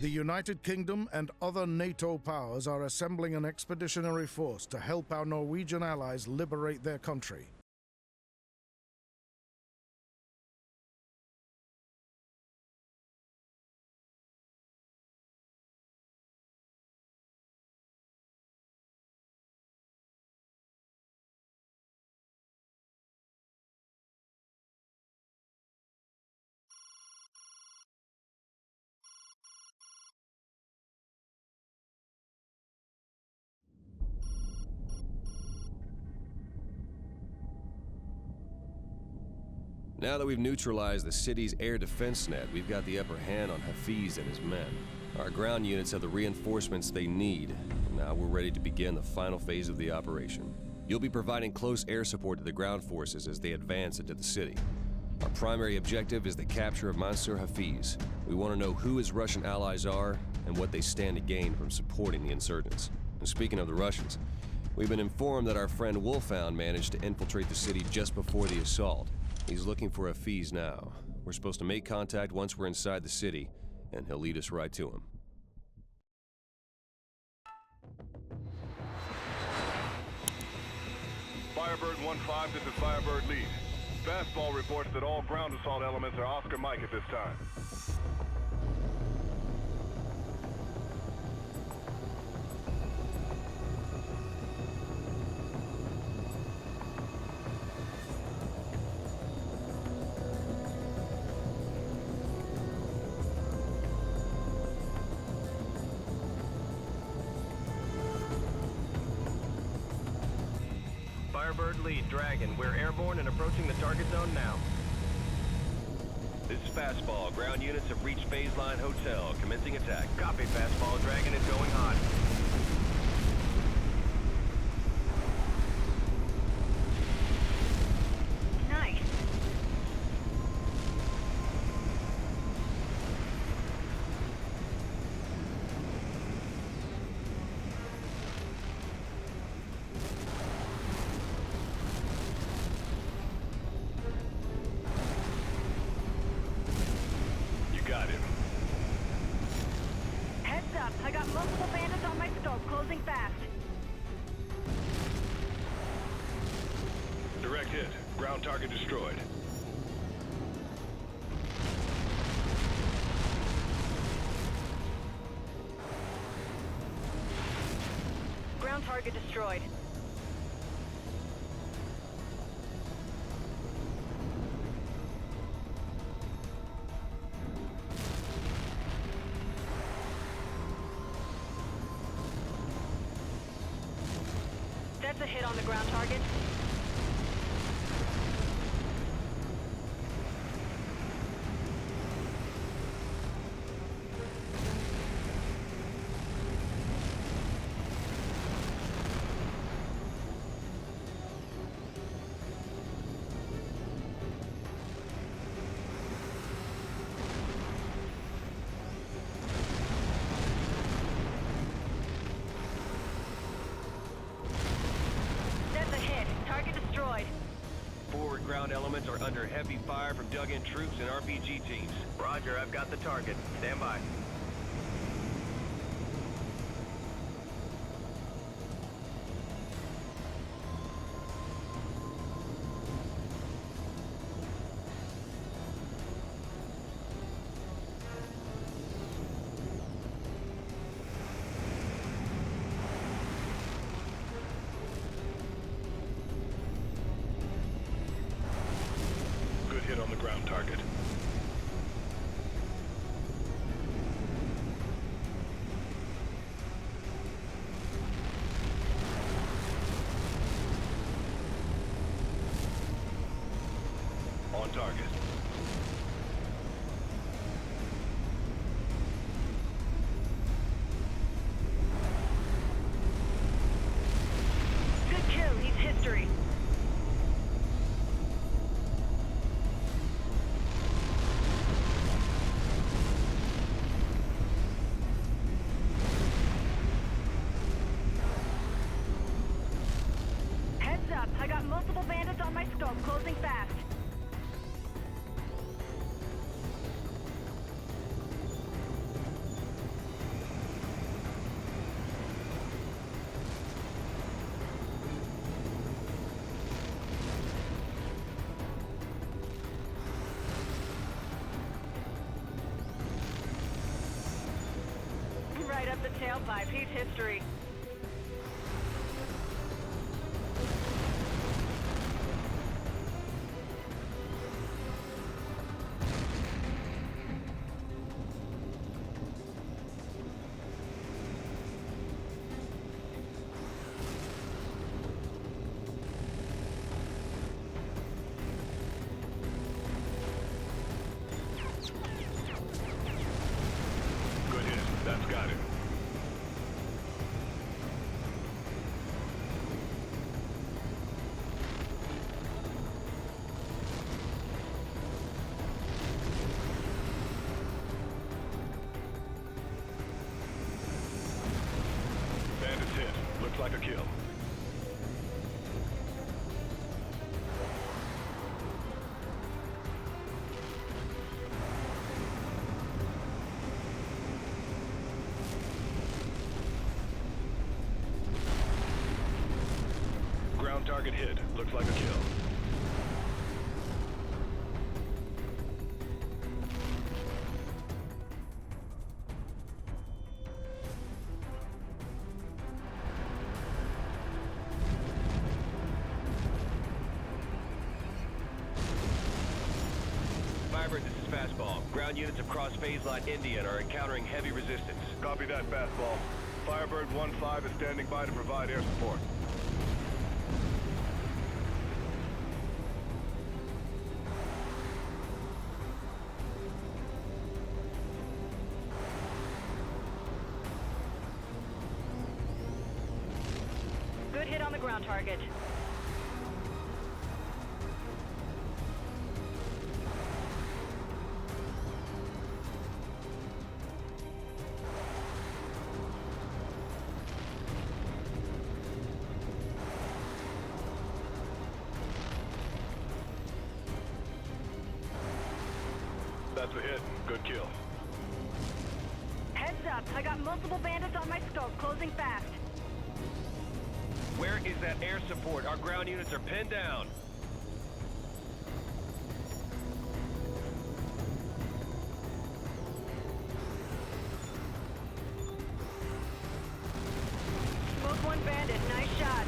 The United Kingdom and other NATO powers are assembling an expeditionary force to help our Norwegian allies liberate their country. Now that we've neutralized the city's air defense net, we've got the upper hand on H.A.W.X.2 and his men. Our ground units have the reinforcements they need. Now we're ready to begin the final phase of the operation. You'll be providing close air support to the ground forces as they advance into the city. Our primary objective is the capture of Monsieur H.A.W.X.2. We want to know who his Russian allies are and what they stand to gain from supporting the insurgents. And speaking of the Russians, we've been informed that our friend Wolfhound managed to infiltrate the city just before the assault. He's looking for H.A.W.X.2 now. We're supposed to make contact once we're inside the city, and he'll lead us right to him. Firebird 1-5, this is Firebird Lead. Fastball reports that all ground assault elements are Oscar Mike at this time. Firebird Lead, Dragon. We're airborne and approaching the target zone now. This is Fastball. Ground units have reached Baseline Hotel. Commencing attack. Copy, Fastball. Dragon is going hot. Nice. Got him. Heads up, I got multiple bandits on my scope, closing fast. Direct hit. Ground target destroyed. Ground target destroyed. That's a hit on the ground target. Forward ground elements are under heavy fire from dug-in troops and RPG teams. Roger, I've got the target. Stand by. Hit on the ground target. On target. Good kill, he's history. I got multiple bandits on my scope, closing fast. right up the tailpipe. He's history. That's got it. Bandit's hit. Looks like a kill. Ground target hit. Looks like a kill. Firebird, this is Fastball. Ground units across phase line India and are encountering heavy resistance. Copy that, Fastball. Firebird 1-5 is standing by to provide air support. Good hit on the ground target. That's a hit. Good kill. Heads up, I got multiple bandits on my scope, closing fast. Where is that air support? Our ground units are pinned down. Smoke one bandit, nice shot.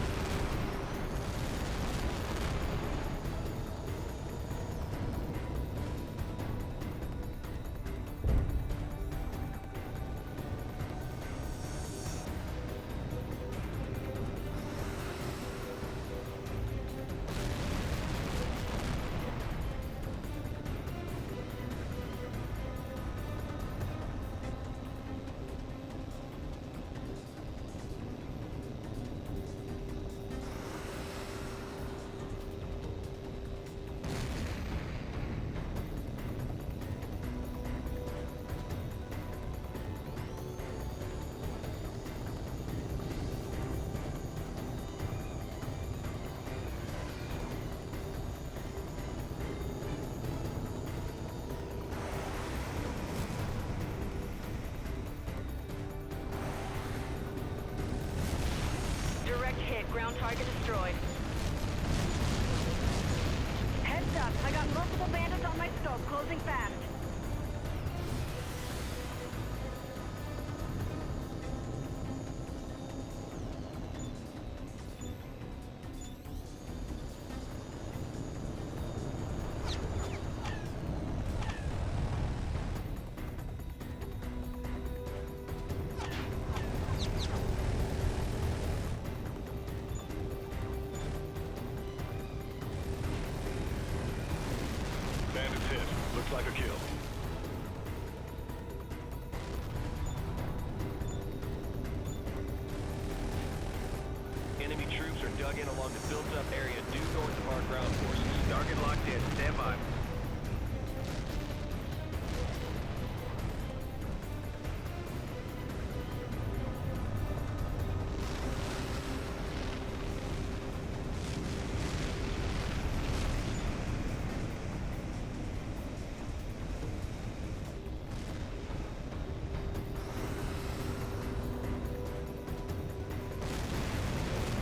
Direct hit, ground target destroyed. Heads up, I got multiple bandits on my scope, closing fast. Bandit's hit. Looks like a kill. Enemy troops are dug in along the built-up area due north of our ground forces. Target locked in. Stand by.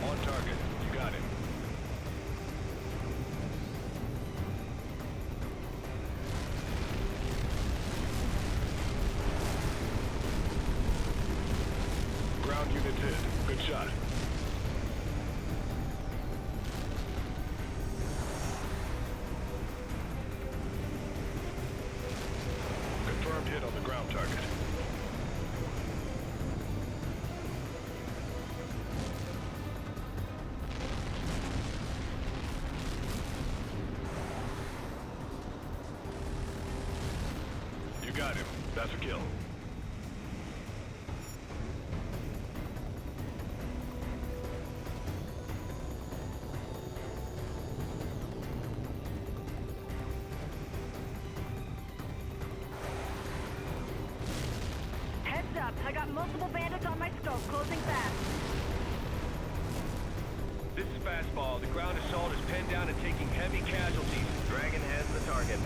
On target. You got it. ground units hit. Good shot. Confirmed hit on the ground target. You got him. That's a kill. Heads up, I got multiple bandits on my scope, closing fast. This is Fastball. The ground assault is pinned down and taking heavy casualties. Dragon has the target.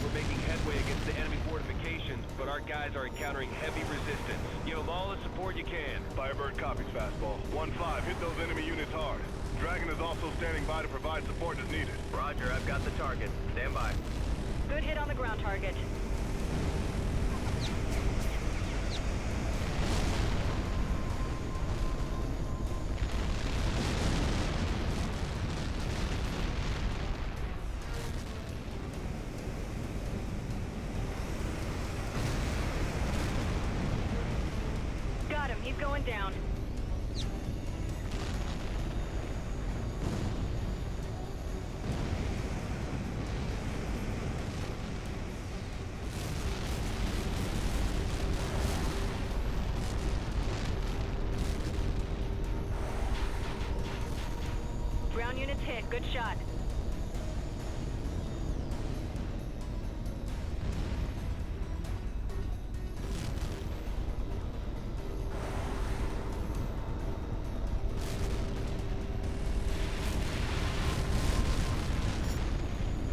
We're making headway against the enemy fortifications, but our guys are encountering heavy resistance. Give them all the support you can. Firebird copies, Fastball. 1-5, hit those enemy units hard. Dragon is also standing by to provide support as needed. Roger, I've got the target. Stand by. Good hit on the ground target. Got him, he's going down. Ground units hit, good shot.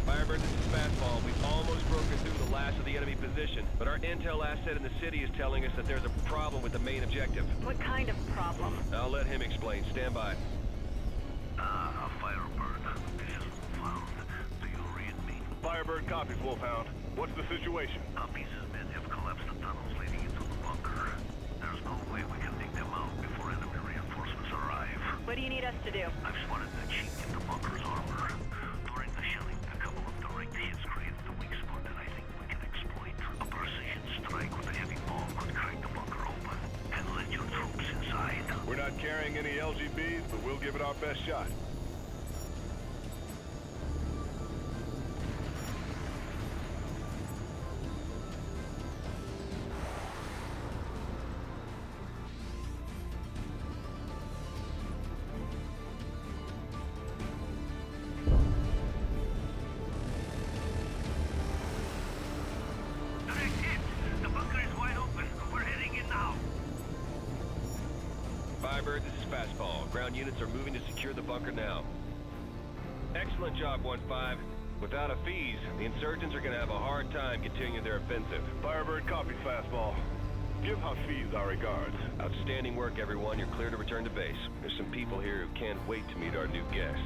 Firebird, this is Fastball. We've almost broken through the last of the enemy position, but our intel asset in the city is telling us that there's a problem with the main objective. What kind of problem? I'll let him explain. Stand by. Firebird. This is Wolfhound. Do you read me? Firebird copies, Wolfhound. What's the situation? Pieces men have collapsed the tunnels leading into the bunker. There's no way we can dig them out before enemy reinforcements arrive. What do you need us to do? I've spotted the chink in the bunker's armor. During the shelling, a couple of direct hits created the weak spot that I think we can exploit. A precision strike with a heavy bomb could crack the bunker open and let your troops inside. We're not carrying any LGBs, but we'll give it our best shot. Direct hit! The bunker is wide open. We're heading in now. Firebird, this is Fastball. Ground units are moving to secure the bunker now. Excellent job, 1-5. Without a fees, the insurgents are going to have a hard time continuing their offensive. Firebird copies, Fastball. Give Hafiz our regards. Outstanding work, everyone. You're clear to return to base. There's some people here who can't wait to meet our new guest.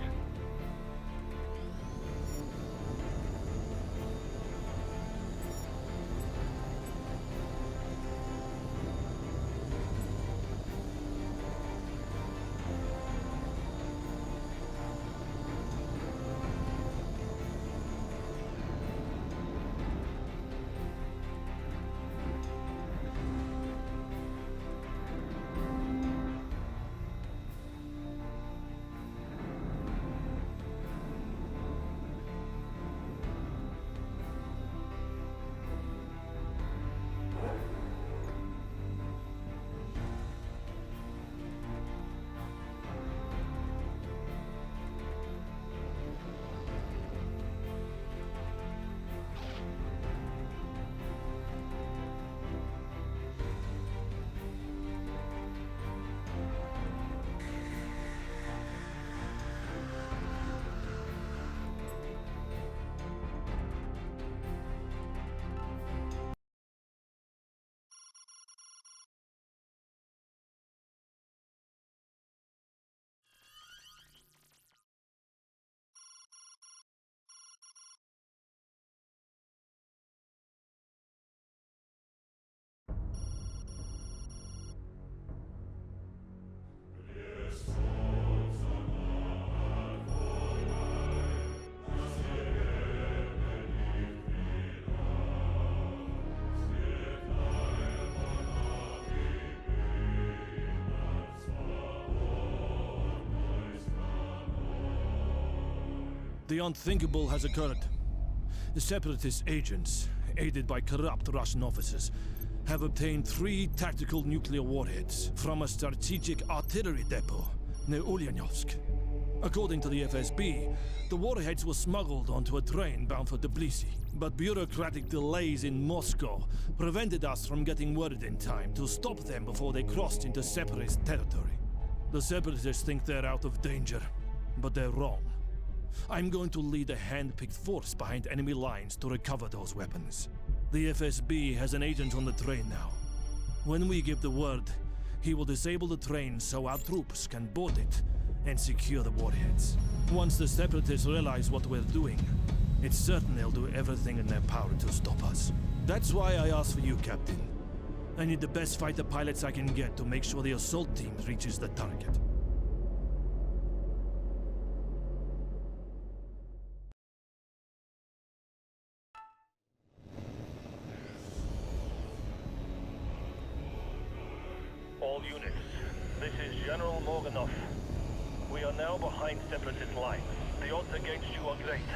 The unthinkable has occurred. The separatist agents, aided by corrupt Russian officers, have obtained 3 tactical nuclear warheads from a strategic artillery depot near Ulyanovsk. According to the FSB, the warheads were smuggled onto a train bound for Tbilisi, but bureaucratic delays in Moscow prevented us from getting word in time to stop them before they crossed into separatist territory. The separatists think they're out of danger, but they're wrong. I'm going to lead a hand-picked force behind enemy lines to recover those weapons. The FSB has an agent on the train now. When we give the word, he will disable the train so our troops can board it and secure the warheads. Once the separatists realize what we're doing, it's certain they'll do everything in their power to stop us. That's why I asked for you, Captain. I need the best fighter pilots I can get to make sure the assault team reaches the target. All units, this is General Morganov. We are now behind separatist lines. The odds against you are great,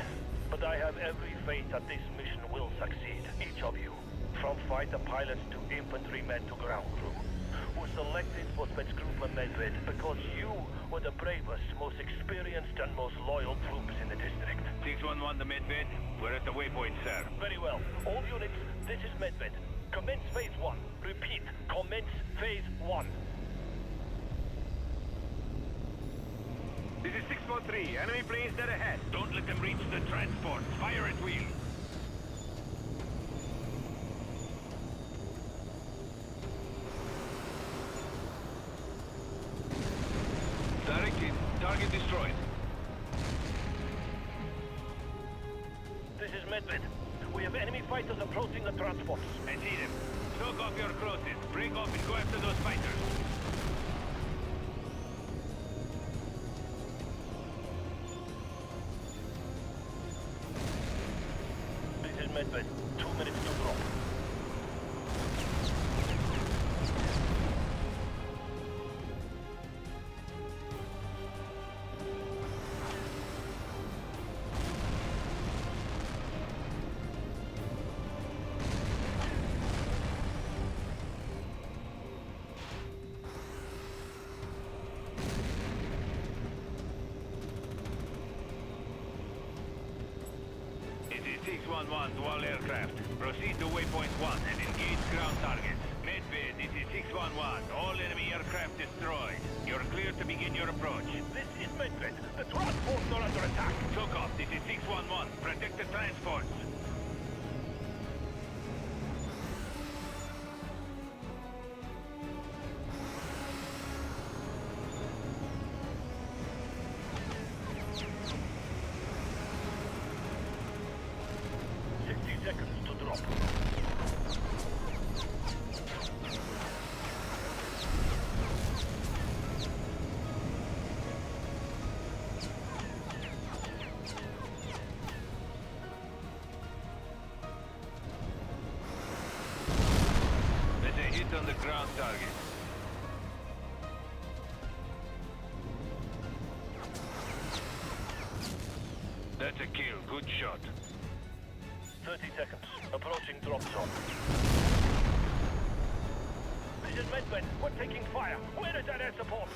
but I have every faith that this mission will succeed. Each of you, from fighter pilots to infantrymen to ground crew, were selected for Spetsgruppe Medved because you were the bravest, most experienced and most loyal troops in the district. 611 to Medved. We're at the waypoint, sir. Very well. All units, this is Medved. Commence phase 1. Repeat, commence phase 1. This is 613. Enemy planes dead ahead. Don't let them reach the transport. Fire at will. Directed. Target destroyed. This is Medved. We have enemy fighters approaching the transports. I see them. Stoke off your crosses. Break off and go after those fighters. This is Medved. 2 minutes to drop. It is 611 to all aircraft. Proceed to waypoint 1 and engage ground targets. Medved, this is 611. All enemy aircraft destroyed. You're clear to begin your approach. This is Medved. The transports are under attack. Took off, this is 611. Protect the transports. Seconds to drop. There's a hit on the ground target. That's a kill. Good shot. 30 seconds. Approaching drop zone. This is Medved. We're taking fire. Where is that air support?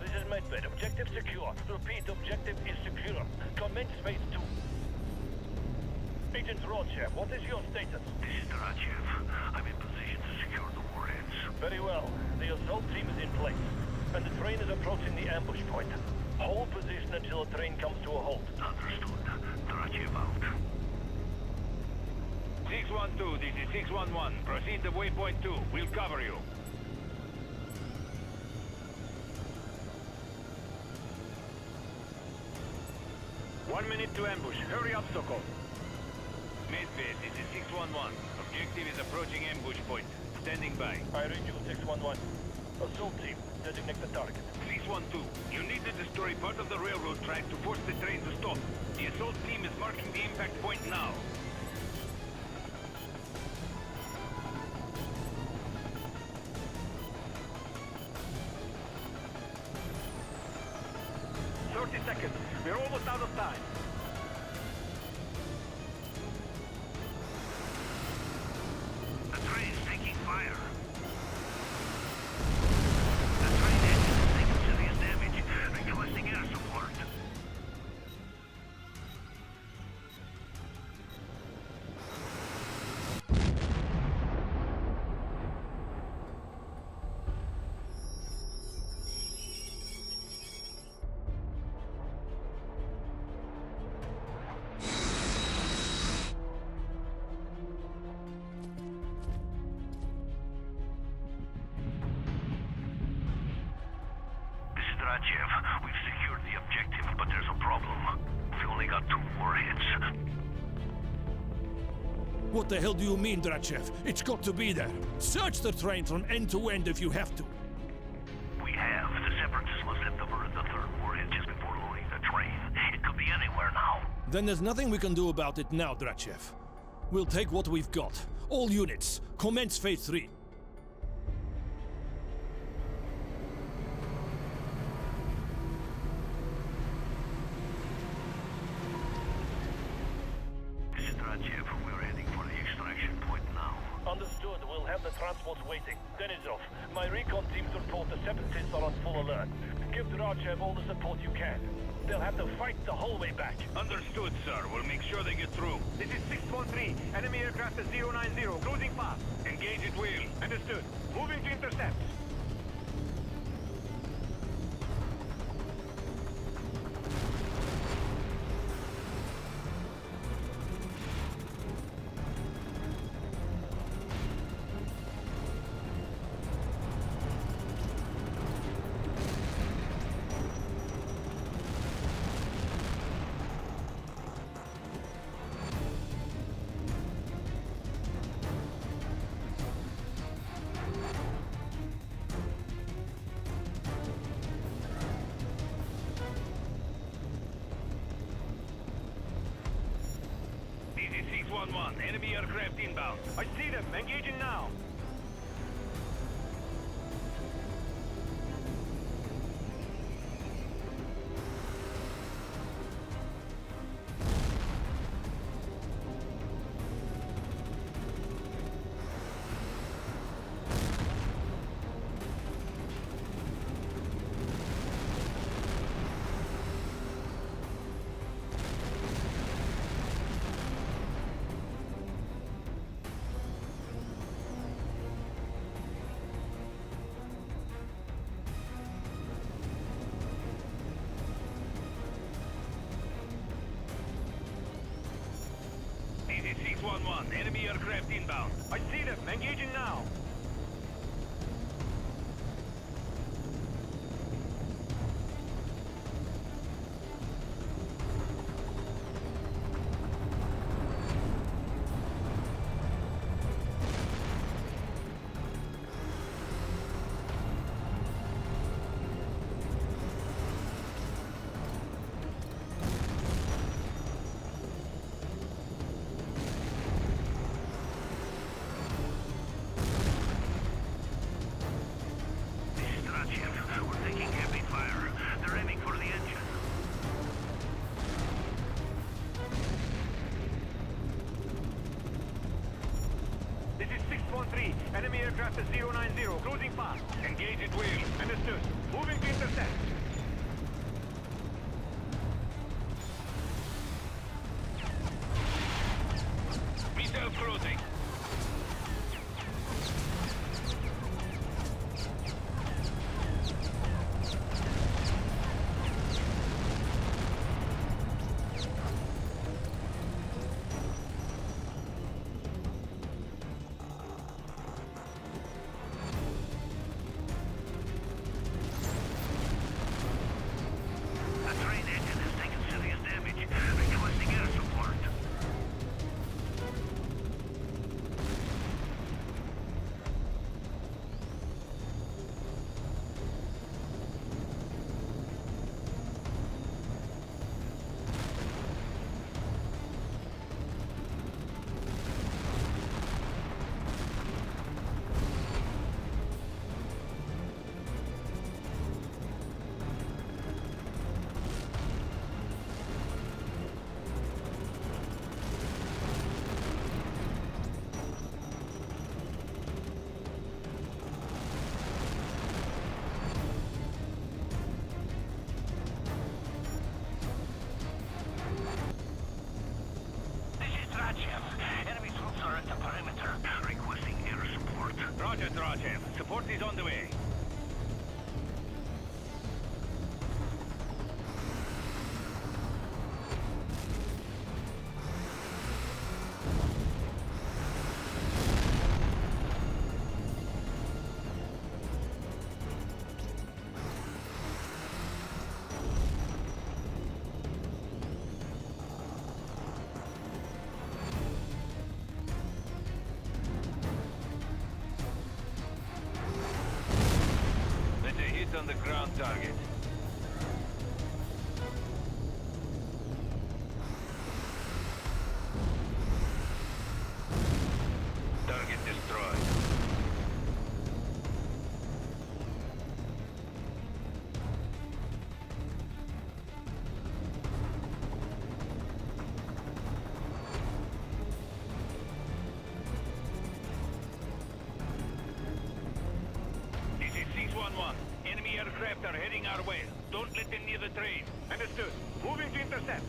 This is Medved. Objective secure. Repeat, objective is secure. Commence phase 2. Agent Rochev, what is your status? This is Darachev. I'm in position to secure the warheads. Very well. The assault team is in place, and the train is approaching the ambush point. Hold position until the train comes to a halt. Understood. Darachev out. 612, this is 611. Proceed to waypoint 2. We'll cover you. One minute to ambush. Hurry up, Sokol. Medved, this is 611. Objective is approaching ambush point. Standing by. I read you, 611. Assault team, designate the target. 611, 612. You need to destroy part of the railroad track to force the train to stop. The assault team is marking the impact point now. Seconds. We're almost out of time. The train's taking fire. The train engine is taking serious damage. Requesting air support. H.A.W.X.2, we've secured the objective, but there's a problem. We only got 2 warheads. What the hell do you mean, H.A.W.X.2? It's got to be there. Search the train from end to end if you have to. We have. The Separatists must have diverted the 3rd warhead just before loading the train. It could be anywhere now. Then there's nothing we can do about it now, H.A.W.X.2. We'll take what we've got. All units, commence phase 3. We're heading for the extraction point now. Understood. We'll have the transports waiting. Denisov, my recon teams report the Separatists are on full alert. Give H.A.W.X.2 all the support you can. They'll have to fight the whole way back. Understood, sir. We'll make sure they get through. This is 613. Enemy aircraft at 090. Closing fast. Engage at will. Understood. Moving to intercept. Enemy aircraft inbound. I see them. Engaging now. Enemy aircraft inbound. I see them. Engaging now. Enemy aircraft at 090, closing fast. Engage at will. Understood. Moving to intercept. Missile closing. Support is on the way. On the ground target. Target destroyed. This is 611. Enemy aircraft are heading our way. Don't let them near the train. Understood. Moving to intercept.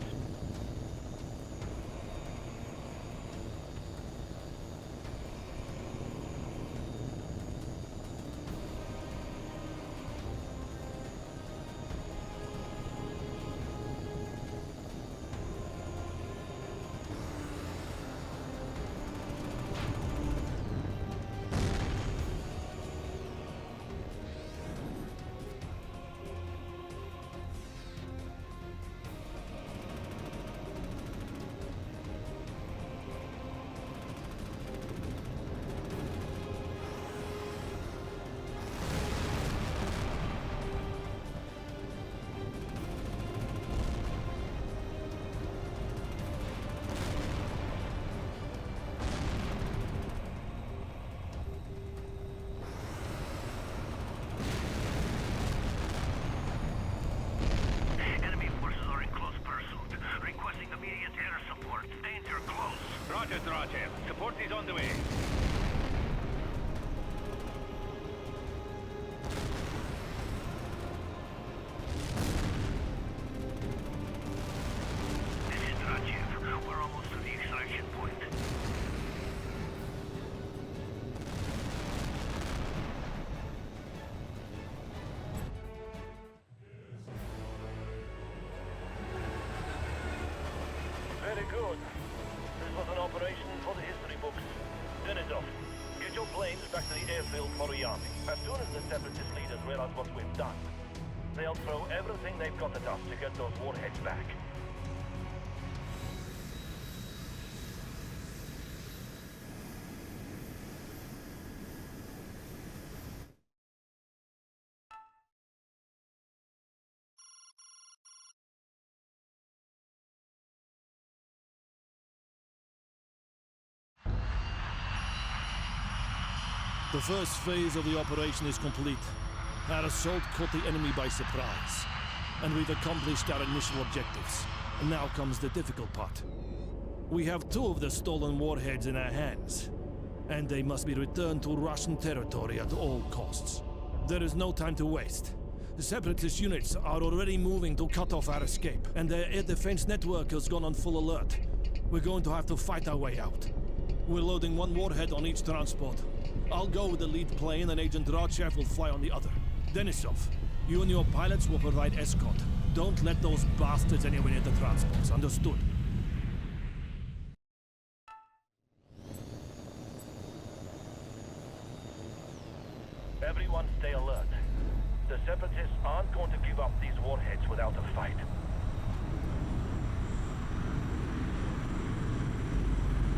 Roger. Support is on the way. This is Roger. We're almost to the extraction point. Very good. This was an operation for the history books. Then it's off. Get your planes back to the airfield for Miami. As soon as the separatist leaders realize what we've done, they'll throw everything they've got at us to get those warheads back. The first phase of the operation is complete. Our assault caught the enemy by surprise, and we've accomplished our initial objectives. And now comes the difficult part. We have 2 of the stolen warheads in our hands, and they must be returned to Russian territory at all costs. There is no time to waste. The separatist units are already moving to cut off our escape, and their air defense network has gone on full alert. We're going to have to fight our way out. We're loading 1 warhead on each transport. I'll go with the lead plane and Agent H.A.W.X.2 will fly on the other. Denisov, you and your pilots will provide escort. Don't let those bastards anywhere near the transports, understood? Everyone stay alert. The separatists aren't going to give up these warheads without a fight.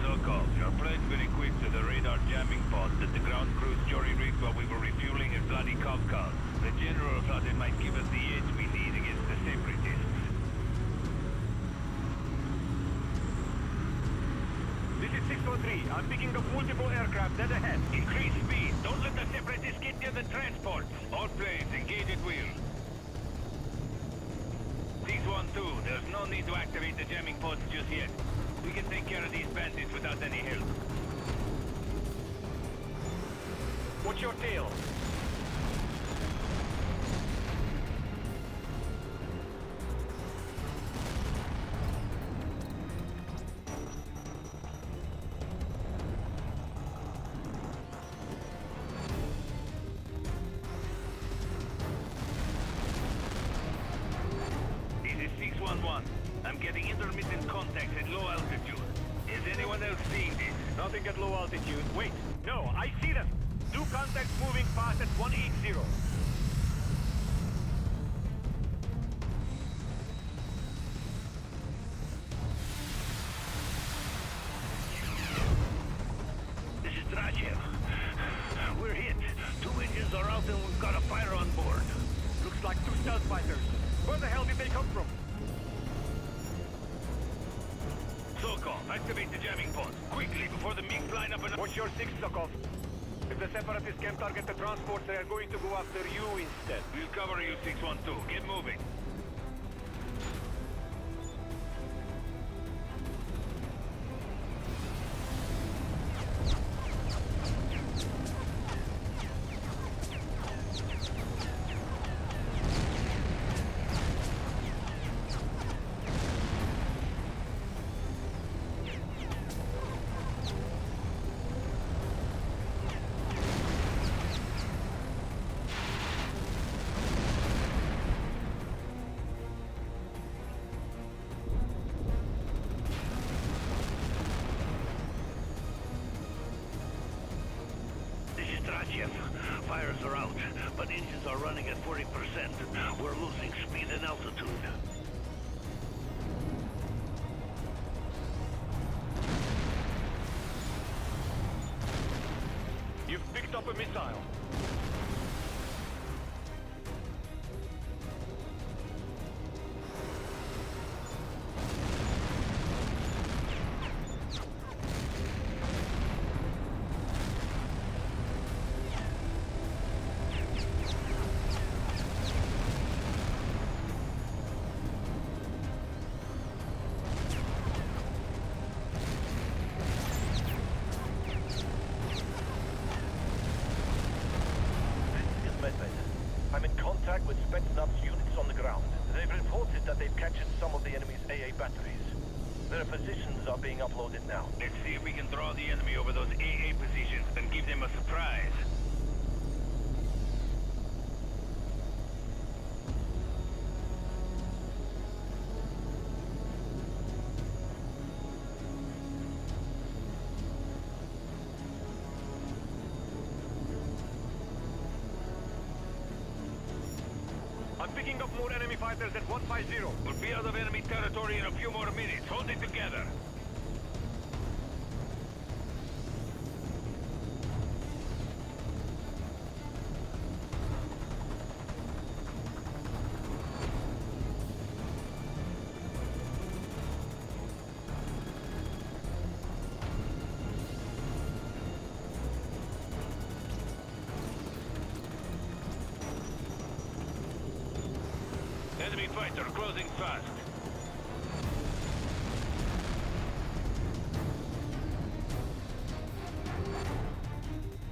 So-called, your plane very quick to the radar jamming pod that the ground crews jury-rigged while we were refueling at Vladikavkaz. The general thought it might give us the edge we need against the separatists. This is 613. I'm picking up multiple aircraft dead ahead. Increase speed. Don't let the separatists get near the transport. All planes, engage at will. 612, there's no need to activate the jamming pods just yet. We can take care of these bandits without any help. What's your tail? Nothing at low altitude. Wait, no, I see them. Two contacts moving fast at 180. This is H.A.W.X.2. We're hit. Two engines are out and we've got a fire on board. Looks like two stealth fighters. Where the hell did they come from? Sokov, activate the jamming pod. Quickly, before the MiGs line up and... What's your six, Sokov? If the separatists can target the transports, they are going to go after you instead. We'll cover you, 612. Get moving. H.A.W.X.2. Fires are out, but engines are running at 40%. We're losing speed and altitude. You've picked up a missile. I'm in contact with Spetsnaz's units on the ground. They've reported that they've captured some of the enemy's AA batteries. Their positions are being uploaded now. Let's see if we can draw the enemy over those AA positions and give them a surprise. I'm picking up more enemy fighters at 150. We'll be out of enemy territory in a few more minutes. Hold it together. Enemy fighter closing fast.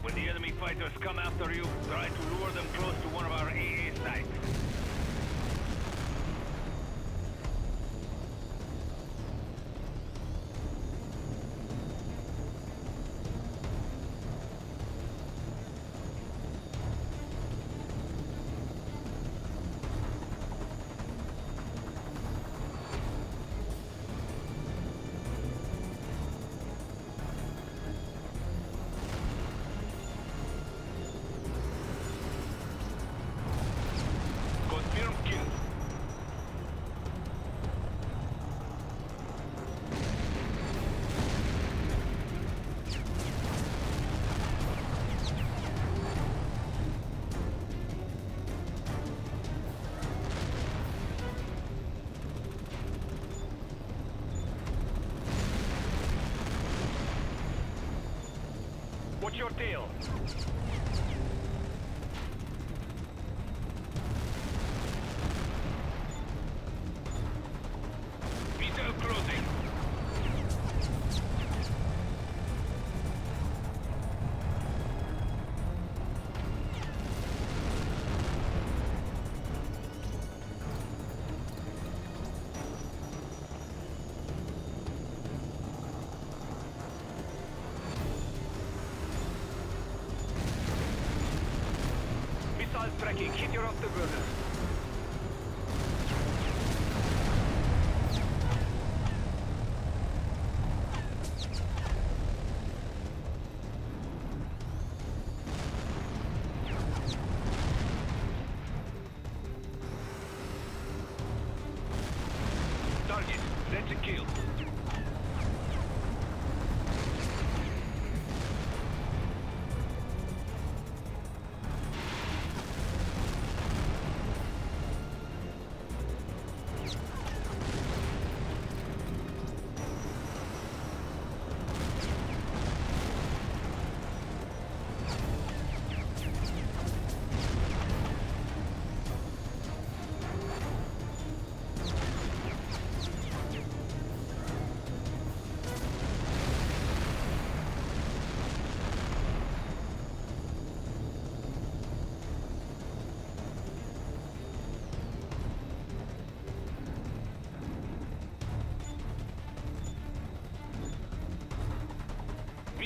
When the enemy fighters come after you, try to lure them close to one of our AA sites. Confirm kill. Watch your tail. Missile closing. Missile tracking. Hit your afterburner.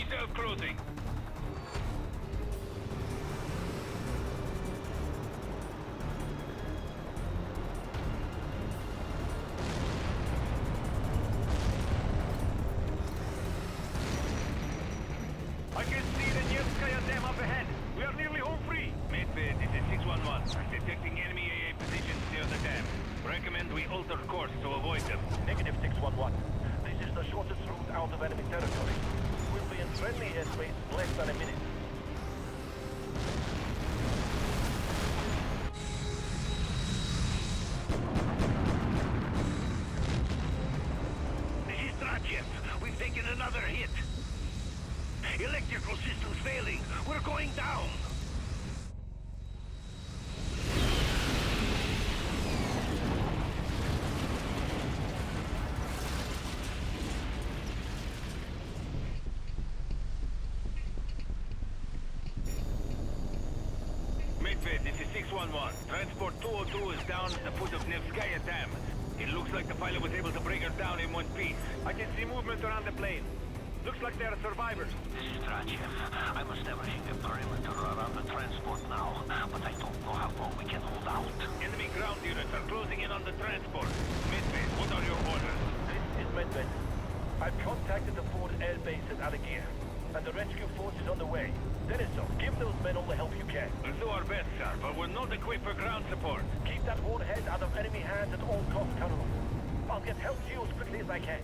Yourself closing. I can see the Nevskaya Dam up ahead. We are nearly home free. Medved, this is 611. I'm detecting enemy AA positions near the dam. Recommend we alter course to avoid them. Negative 611. This is the shortest route out of enemy territory. We'll be in friendly airspace in less than a minute. This is H.A.W.X.2. We've taken another hit. Electrical systems failing. We're going down. Medved, this is 611. Transport 202 is down at the foot of Nevskaya Dam. It looks like the pilot was able to bring her down in one piece. I can see movement around the plane. Looks like they are survivors. This is H.A.W.X.2. I'm establishing a perimeter around the transport now, but I don't know how long we can hold out. Enemy ground units are closing in on the transport. Medved, what are your orders? This is Medved. I've contacted the Ford air base at Algier, and the rescue force is on the way. Denisov, give those men all the help you can. We'll do our best, sir, but we're not equipped for ground support. Keep that warhead out of enemy hands at all costs, Colonel. I'll get help to you as quickly as I can.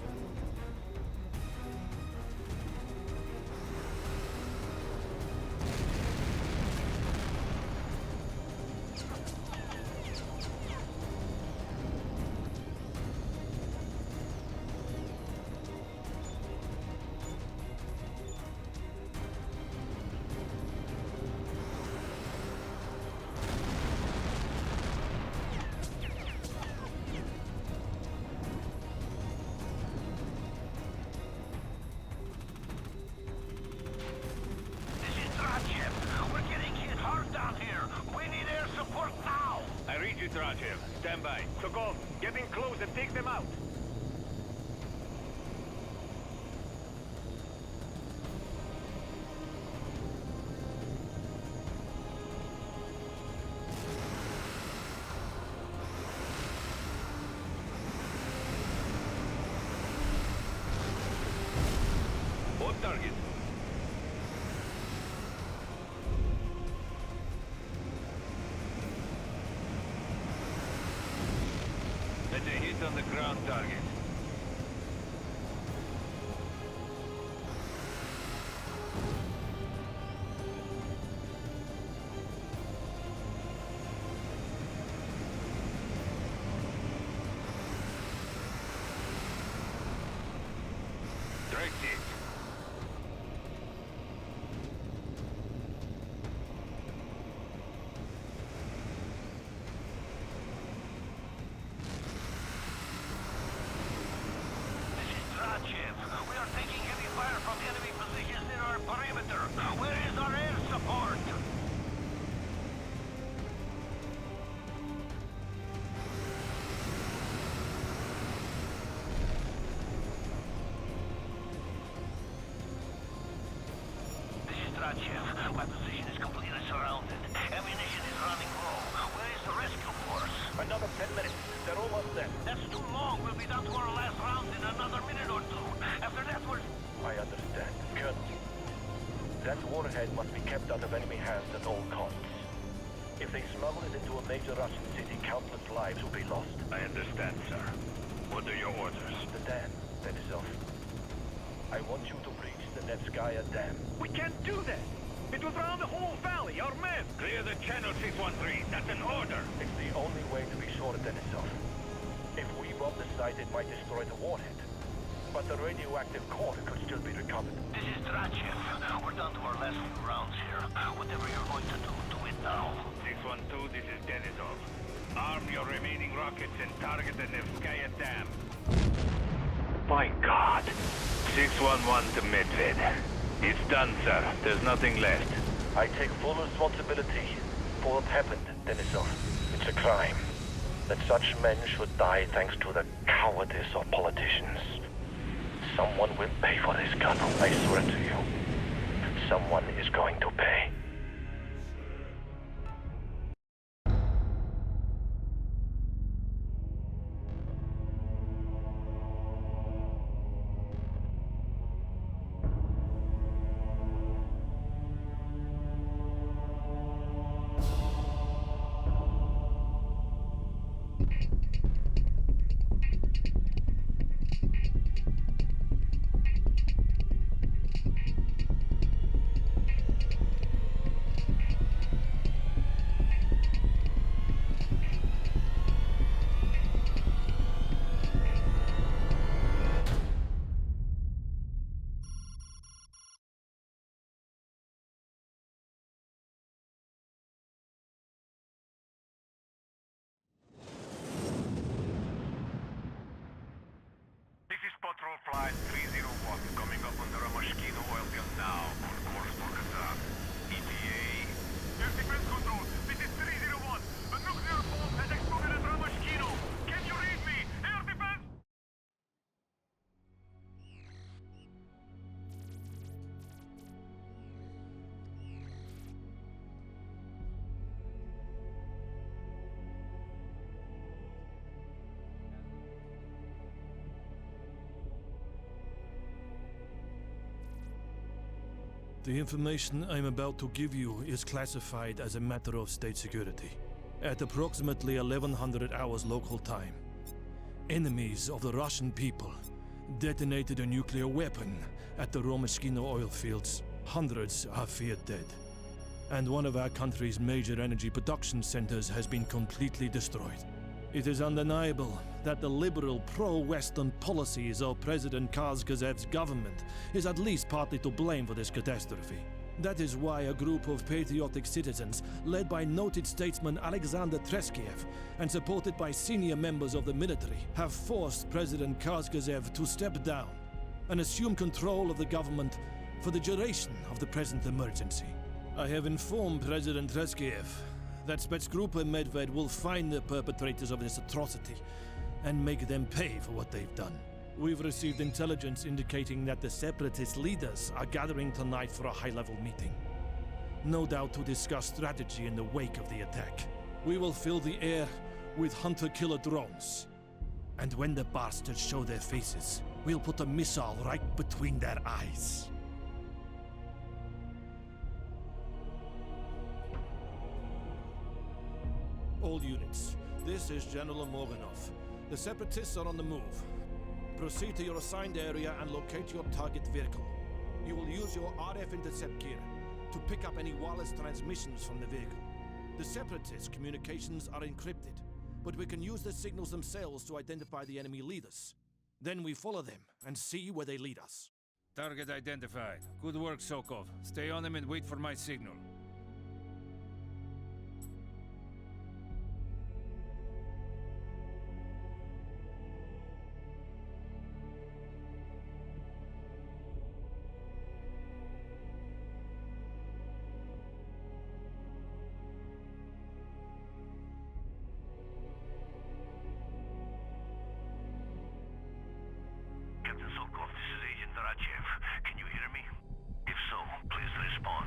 Stand by. Sokol, get in close and take them out. On target. That's a hit on the ground target. Direct hit. We are taking heavy fire from enemy positions in our perimeter. Where is our air support? This is H.A.W.X.2. My position is completely surrounded. Ammunition is running low. Where is the rescue force? Another 10 minutes. They're almost there. That's too long. We'll be down to our last round in another minute or two. After that, we're... I understand. Colonel, that warhead must be kept out of enemy hands at all costs. If they smuggle it into a major Russian city, countless lives will be lost. I understand, sir. What are your orders? The dam, Denisov. I want you to breach the Nevskaya Dam. We can't do that! It will drown the whole valley, our men! Clear the channel, 613. That's an order! It's the only way to be sure of Denisov. If we bomb the site, it might destroy the warhead. But the radioactive core could still be recovered. This is H.A.W.X.2. We're down to our last few rounds here. Whatever you're going to do, do it now. 612, this is Denisov. Arm your remaining rockets and target the Nevskaya Dam. My God. 611 to Medved. It's done, sir. There's nothing left. I take full responsibility for what happened, Denisov. It's a crime that such men should die thanks to the cowardice of politicians. Someone will pay for this, Colonel. I swear to you. Someone is going to pay. Patrol Flight 301, coming up on the Ramashkino oil field now, on course for Qatar. ETA. Air defense control, this is 301. A nuclear bomb has exploded at Ramashkino. Can you read me? Air defense! The information I'm about to give you is classified as a matter of state security. At approximately 1100 hours local time, enemies of the Russian people detonated a nuclear weapon at the Ramashkino oil fields. Hundreds are feared dead. And one of our country's major energy production centers has been completely destroyed. It is undeniable that the liberal pro-Western policies of President Kazgazev's government is at least partly to blame for this catastrophe. That is why a group of patriotic citizens, led by noted statesman Alexander Treskiev and supported by senior members of the military, have forced President Kazgazev to step down and assume control of the government for the duration of the present emergency. I have informed President Treskiev that Spetsgruppe Medved will find the perpetrators of this atrocity and make them pay for what they've done. We've received intelligence indicating that the separatist leaders are gathering tonight for a high-level meeting. No doubt to discuss strategy in the wake of the attack. We will fill the air with hunter-killer drones. And when the bastards show their faces, we'll put a missile right between their eyes. All units, this is General Morganov. The separatists are on the move. Proceed to your assigned area and locate your target vehicle. You will use your RF intercept gear to pick up any wireless transmissions from the vehicle. The separatists' communications are encrypted, but we can use the signals themselves to identify the enemy leaders. Then we follow them and see where they lead us. Target identified. Good work, Sokov. Stay on them and wait for my signal. Captain Sokov, this is Agent Darachev. Can you hear me? If so, please respond.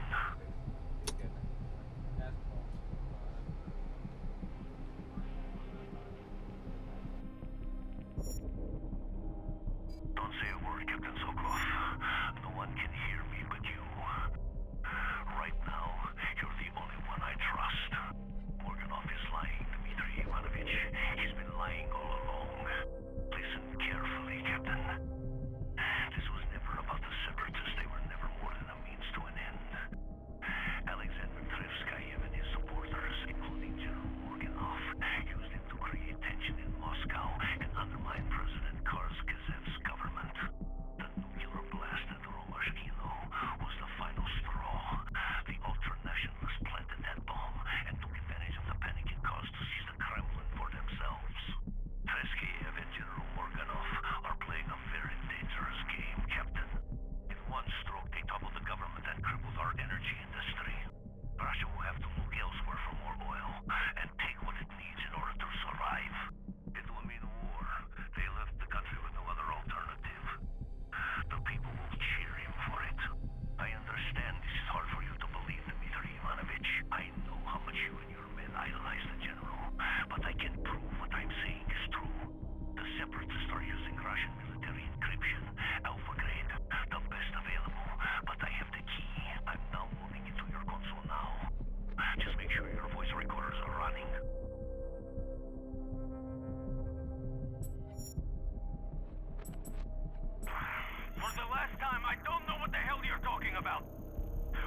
about?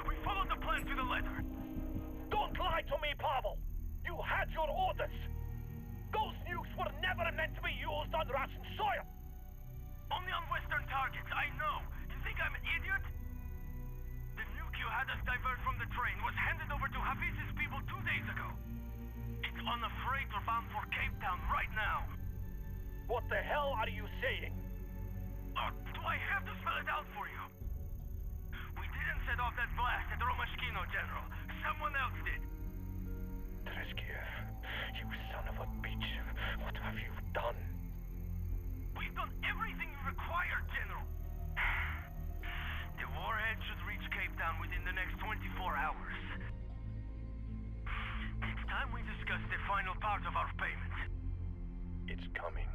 We followed the plan to the letter. Don't lie to me, Pavel! You had your orders! Those nukes were never meant to be used on Russian soil! Only on Western targets, I know. You think I'm an idiot? The nuke you had us divert from the train was handed over to Hafiz's people 2 days ago. It's on a freighter bound for Cape Town right now. What the hell are you saying? Do I have to spell it out for you? We didn't set off that blast at Romashkino, General. Someone else did. Treskiev, you son of a bitch. What have you done? We've done everything you require, General. The warhead should reach Cape Town within the next 24 hours. It's time we discuss the final part of our payment. It's coming.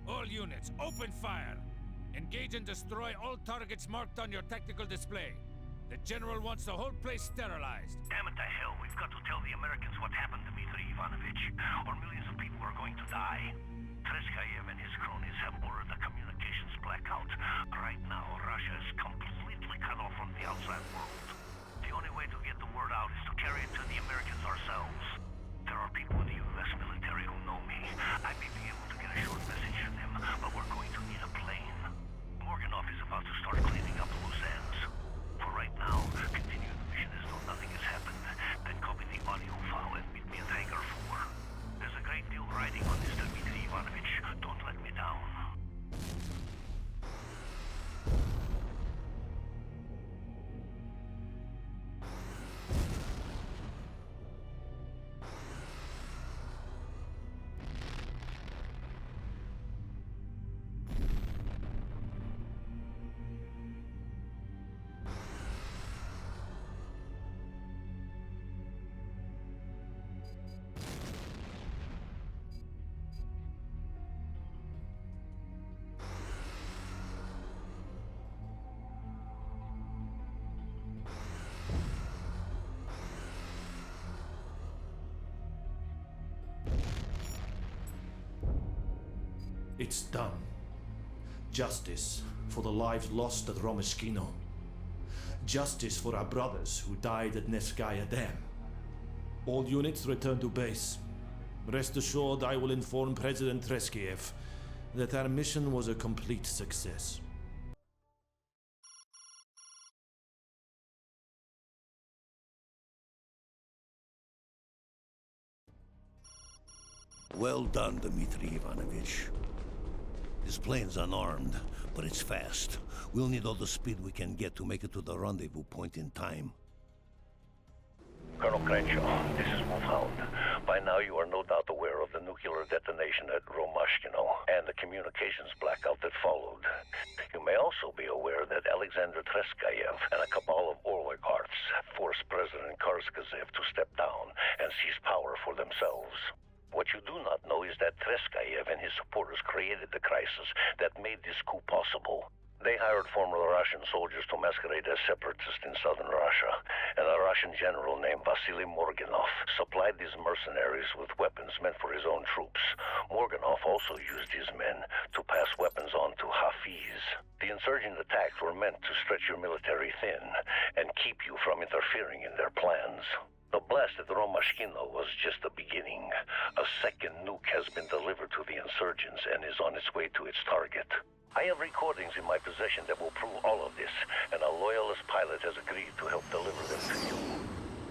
All units, open fire! Engage and destroy all targets marked on your tactical display. The General wants the whole place sterilized. Damn it to hell, we've got to tell the Americans what happened to Dmitry Ivanovich, or millions of people are going to die. Treskiev and his cronies have ordered a communications blackout. Right now, Russia is completely cut off from the outside world. The only way to get the word out is to carry it to the Americans ourselves. There are people in the U.S. military who know me. I may be able to get a short message to them, but we're going to need a plane. Morganov is about to start cleaning up loose ends. For right now, continue the mission as though nothing has happened. Then copy the audio file and meet me at Hangar 4. There's a great deal riding on this, Dmitry Ivanovich. Don't let me down. It's done. Justice for the lives lost at Romashkino. Justice for our brothers who died at Nevskaya Dam. All units return to base. Rest assured, I will inform President Treskiev that our mission was a complete success. Well done, Dmitry Ivanovich. This plane's unarmed, but it's fast. We'll need all the speed we can get to make it to the rendezvous point in time. Colonel Crenshaw, this is Wolfhound. By now you are no doubt aware of the nuclear detonation at Romashkino and the communications blackout that followed. You may also be aware that Alexander Treskiev and a cabal of oligarchs forced President Karskazev to step down and seize power for themselves. What you do not know is that Treskiev and his supporters created the crisis that made this coup possible. They hired former Russian soldiers to masquerade as separatists in southern Russia, and a Russian general named Vasily Morganov supplied these mercenaries with weapons meant for his own troops. Morganov also used his men to pass weapons on to Hafiz. The insurgent attacks were meant to stretch your military thin and keep you from interfering in their plans. The blast at Romashkino was just the beginning. A second nuke has been delivered to the insurgents and is on its way to its target. I have recordings in my possession that will prove all of this, and a loyalist pilot has agreed to help deliver them to you.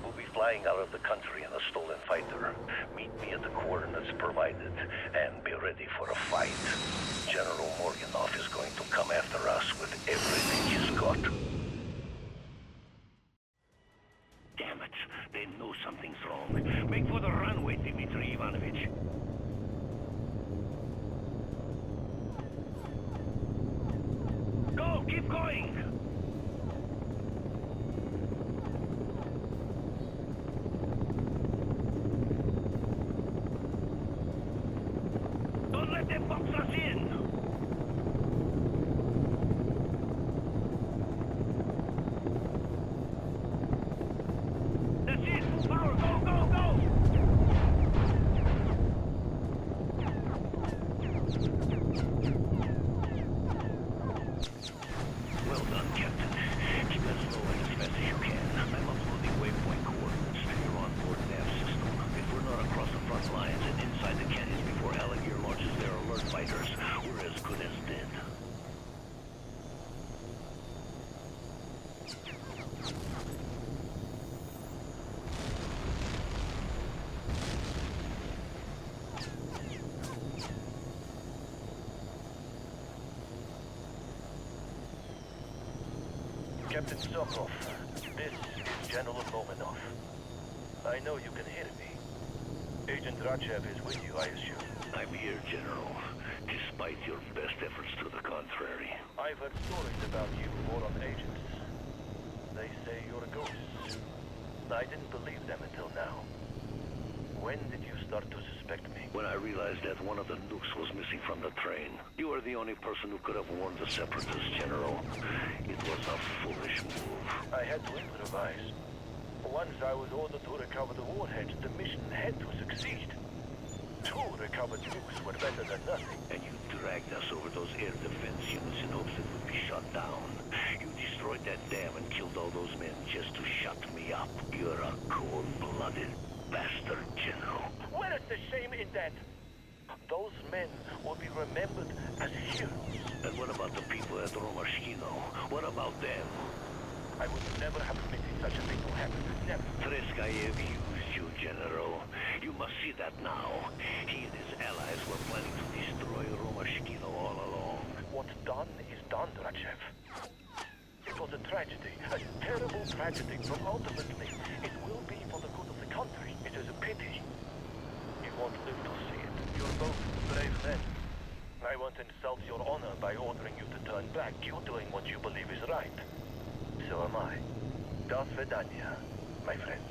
We'll be flying out of the country in a stolen fighter. Meet me at the coordinates provided, and be ready for a fight. General Morganov is going to come after us with everything he's got. Damn it, they know something's wrong. Make for the runway, Dmitry Ivanovich. Go, keep going! Don't let them box us in! That's it! Full power! Go, go, go! Captain Sokov, this is General Romanov. I know you can hear me. Agent Rachev is with you, I assume. I'm here, General, despite your best efforts to the contrary. I've heard stories about you more on agents. They say you're a ghost. I didn't believe them until now. When did you start to suspect me? When I realized that one of the nukes was missing from the train. You were the only person who could have warned the Separatists, General. It was a foolish move. I had to improvise. Once I was ordered to recover the warheads, the mission had to succeed. 2 recovered nukes were better than nothing. And you dragged us over those air defense units in hopes it would be shut down. You destroyed that dam and killed all those men just to shut me up. You're a cold-blooded bastard, General. Where is the shame in that? Those men will be remembered as heroes. And what about the people at Romashkino? What about them? I would never have permitted such a thing to happen. Never. Treskayev used you, General. You must see that now. He and his allies were planning to destroy Romashkino all along. What's done is done, Rachev. It was a tragedy, a terrible tragedy, but ultimately it will be for the good of the country. It is a pity. You won't live to see it. You're both brave men. I won't insult your honor by ordering you to turn back. You're doing what you believe is right. So am I. До свидания, my friend.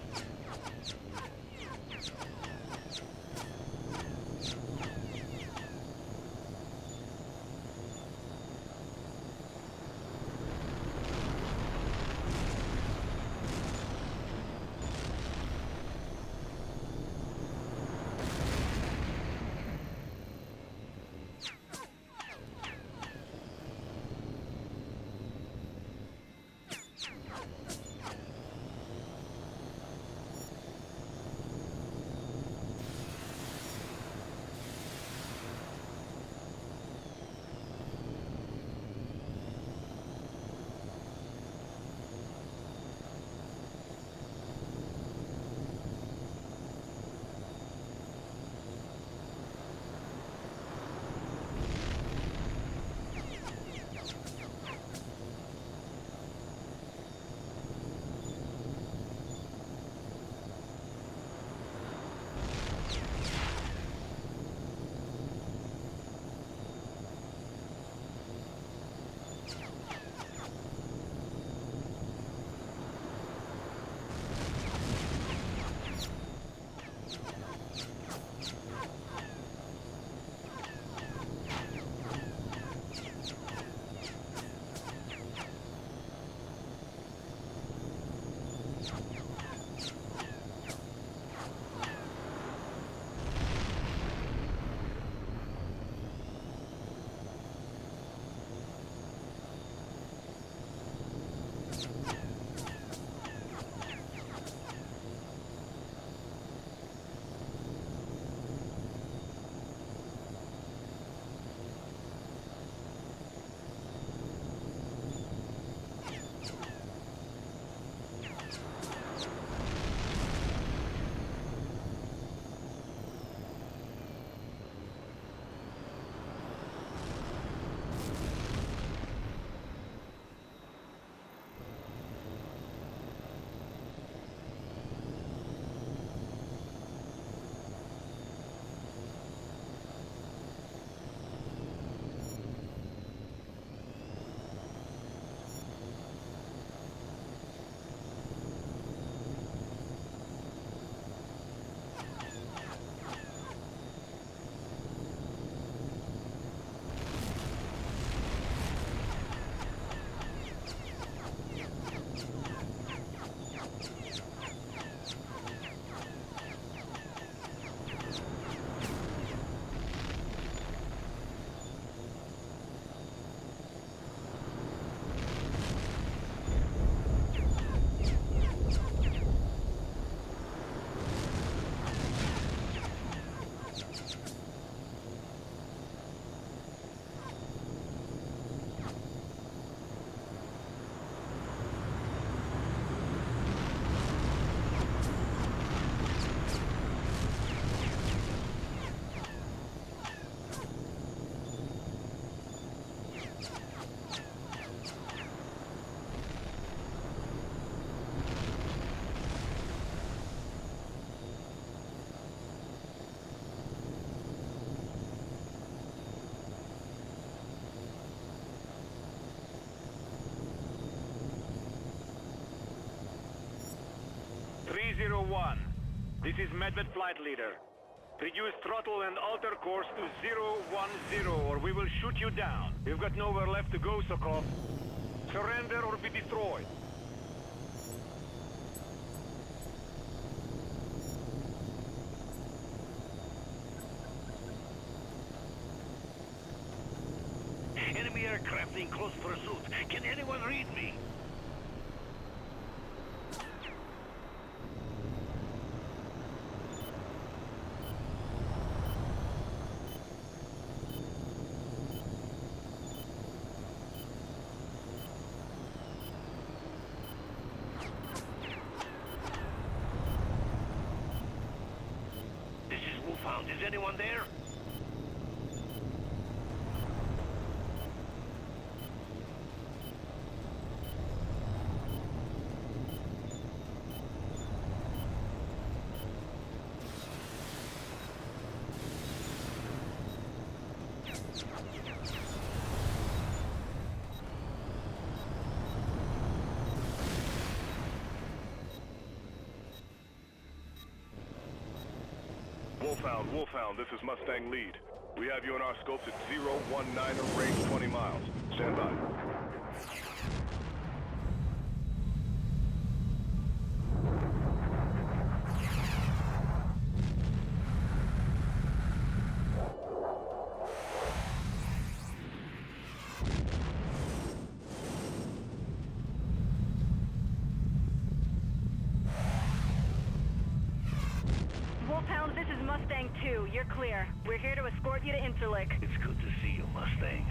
301. This is Medved Flight Leader. Reduce throttle and alter course to 010 or we will shoot you down. You've got nowhere left to go, Sokov. Surrender or be destroyed. Enemy aircraft in close pursuit. Can anyone read me? This is Wolfhound. Is anyone there? Wolfhound, this is Mustang Lead. We have you in our scopes at 019er, range 20 miles. Stand by. Wolfhound, this is Mustang 2. You're clear. We're here to escort you to Interlick. It's good to see you, Mustang.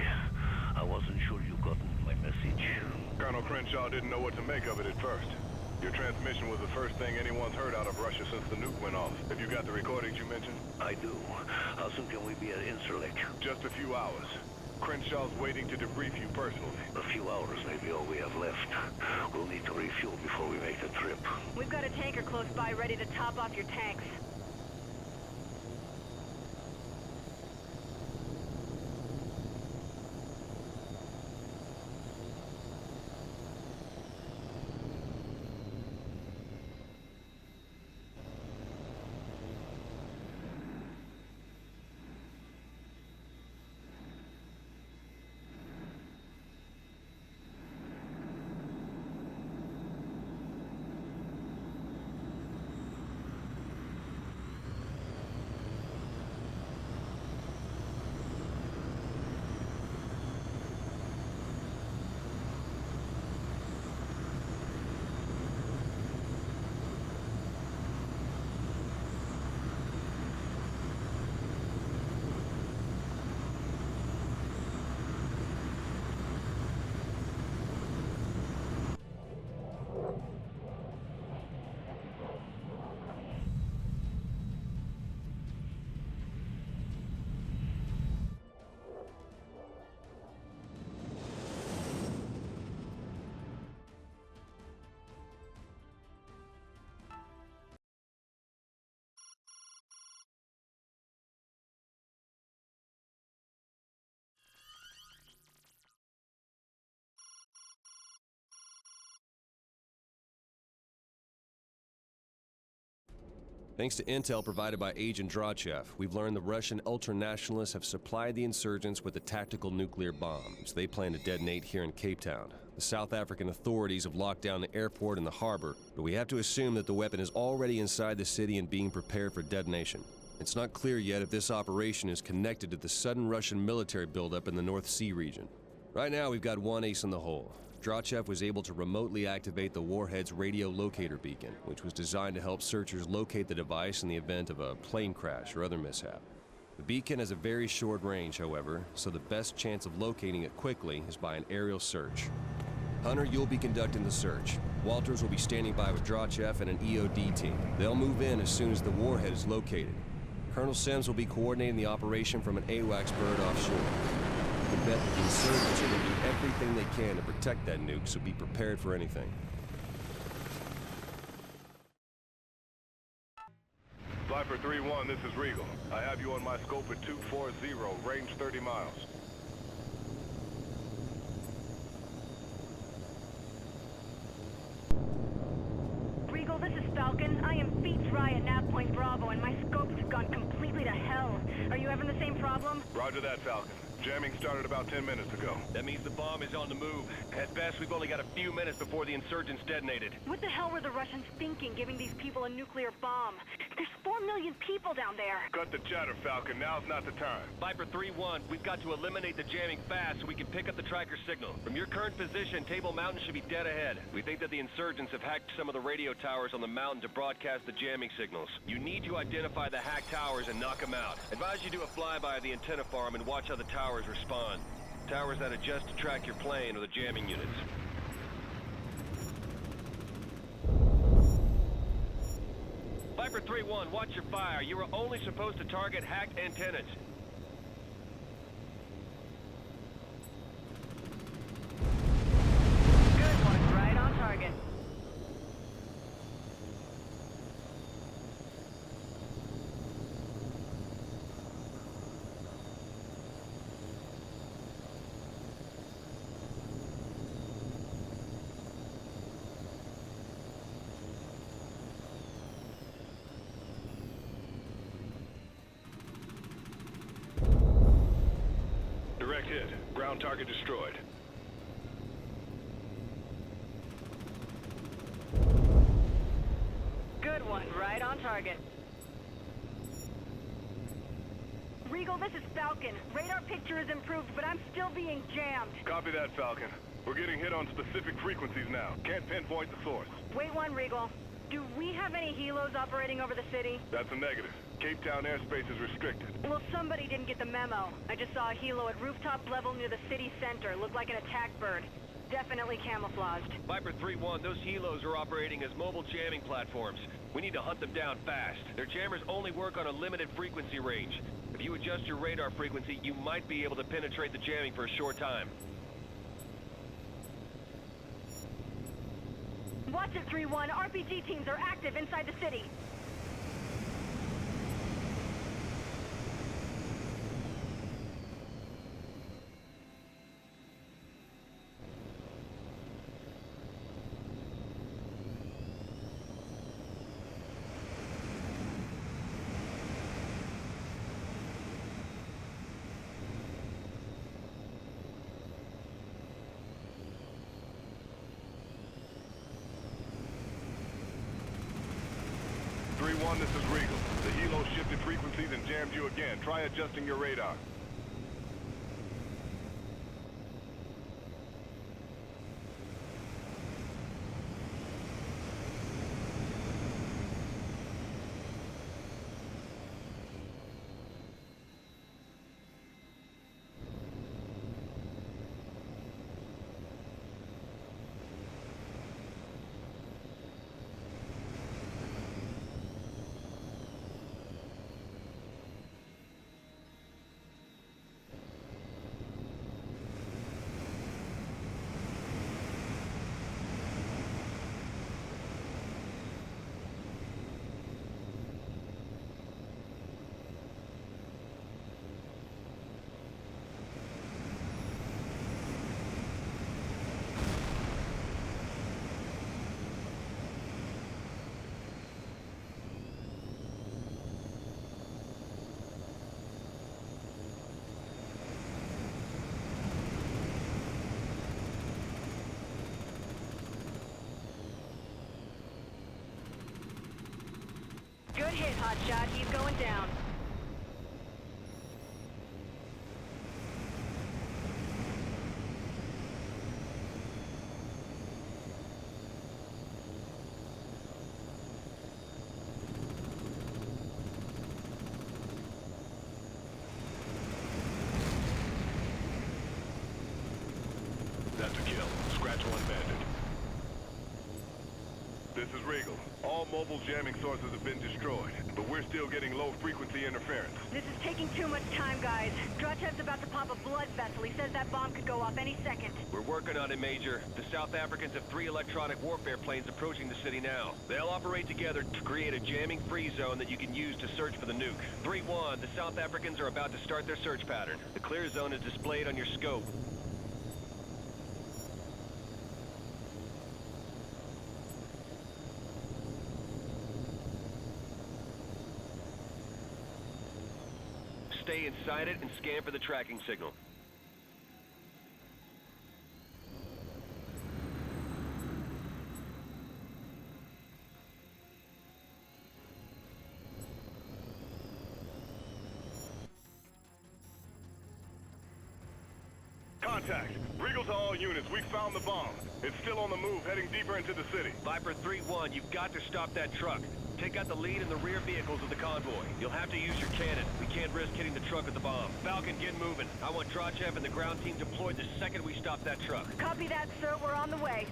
I wasn't sure you gotten my message. Colonel Crenshaw didn't know what to make of it at first. Your transmission was the first thing anyone's heard out of Russia since the nuke went off. Have you got the recordings you mentioned? I do. How soon can we be at Interlick? Just a few hours. Crenshaw's waiting to debrief you personally. A few hours may be all we have left. We'll need to refuel before we make the trip. We've got a tanker close by ready to top off your tanks. Thanks to intel provided by Agent H.A.W.X.2, we've learned the Russian ultranationalists have supplied the insurgents with a tactical nuclear bomb, which they plan to detonate here in Cape Town. The South African authorities have locked down the airport and the harbor, but we have to assume that the weapon is already inside the city and being prepared for detonation. It's not clear yet if this operation is connected to the sudden Russian military buildup in the North Sea region. Right now, we've got one ace in the hole. H.A.W.X.2 was able to remotely activate the warhead's radio locator beacon, which was designed to help searchers locate the device in the event of a plane crash or other mishap. The beacon has a very short range, however, so the best chance of locating it quickly is by an aerial search. Hunter, you'll be conducting the search. Walters will be standing by with H.A.W.X.2 and an EOD team. They'll move in as soon as the warhead is located. Colonel Sims will be coordinating the operation from an AWACS bird offshore. You can bet that the insurgents are going to do everything they can to protect that nuke, so be prepared for anything. Viper 3-1, this is Regal. I have you on my scope at 240, range 30 miles. Regal, this is Falcon Falcon. I am feet dry at nav point Bravo, and my scopes have gone completely to hell. Are you having the same problem? Roger that, Falcon. Jamming started about 10 minutes ago. That means the bomb is on the move. At best, we've only got a few minutes before the insurgents detonated. What the hell were the Russians thinking, giving these people a nuclear bomb? There's 4 million people down there. Cut the chatter, Falcon. Now's not the time. Viper 3-1, we've got to eliminate the jamming fast so we can pick up the tracker signal. From your current position, Table Mountain should be dead ahead. We think that the insurgents have hacked some of the radio towers on the mountain to broadcast the jamming signals. You need to identify the hacked towers and knock them out. Advise you do a flyby of the antenna farm and watch how the towers respond. Towers that adjust to track your plane or the jamming units. Viper 3-1, watch your fire. You are only supposed to target hacked antennas. Good one, right on target. Direct hit. Ground target destroyed. Good one, right on target. Regal, this is Falcon. Radar picture is improved, but I'm still being jammed. Copy that, Falcon. We're getting hit on specific frequencies now. Can't pinpoint the source. Wait one, Regal. Do we have any helos operating over the city? That's a negative. Cape Town airspace is restricted. Well, somebody didn't get the memo. I just saw a helo at rooftop level near the city center. Looked like an attack bird. Definitely camouflaged. Viper 3-1, those helos are operating as mobile jamming platforms. We need to hunt them down fast. Their jammers only work on a limited frequency range. If you adjust your radar frequency, you might be able to penetrate the jamming for a short time. Watch it, 3-1. RPG teams are active inside the city. This is Regal. The helo shifted frequencies and jammed you again. Try adjusting your radar. Good hit, Hotshot. He's going down. That's a kill. Scratch one bandit. This is Regal. All mobile jamming sources have been destroyed, but we're still getting low-frequency interference. This is taking too much time, guys. H.A.W.X.2's about to pop a blood vessel. He says that bomb could go off any second. We're working on it, Major. The South Africans have 3 electronic warfare planes approaching the city now. They'll operate together to create a jamming-free zone that you can use to search for the nuke. 3-1, the South Africans are about to start their search pattern. The clear zone is displayed on your scope. stay inside it and scan for the tracking signal. Contact. Regal to all units. We found the bomb. It's still on the move, heading deeper into the city. Viper 3-1, you've got to stop that truck. Take out the lead and the rear vehicles of the convoy. You'll have to use your cannon. We can't risk hitting the truck with the bomb. Falcon, get moving. I want Drachev and the ground team deployed the second we stop that truck. Copy that, sir. We're on the way.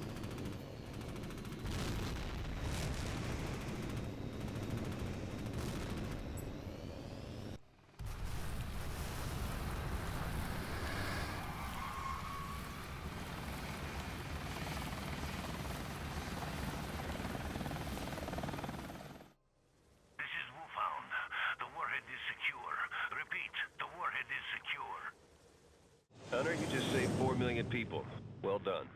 Hunter, you just saved 4 million people. Well done.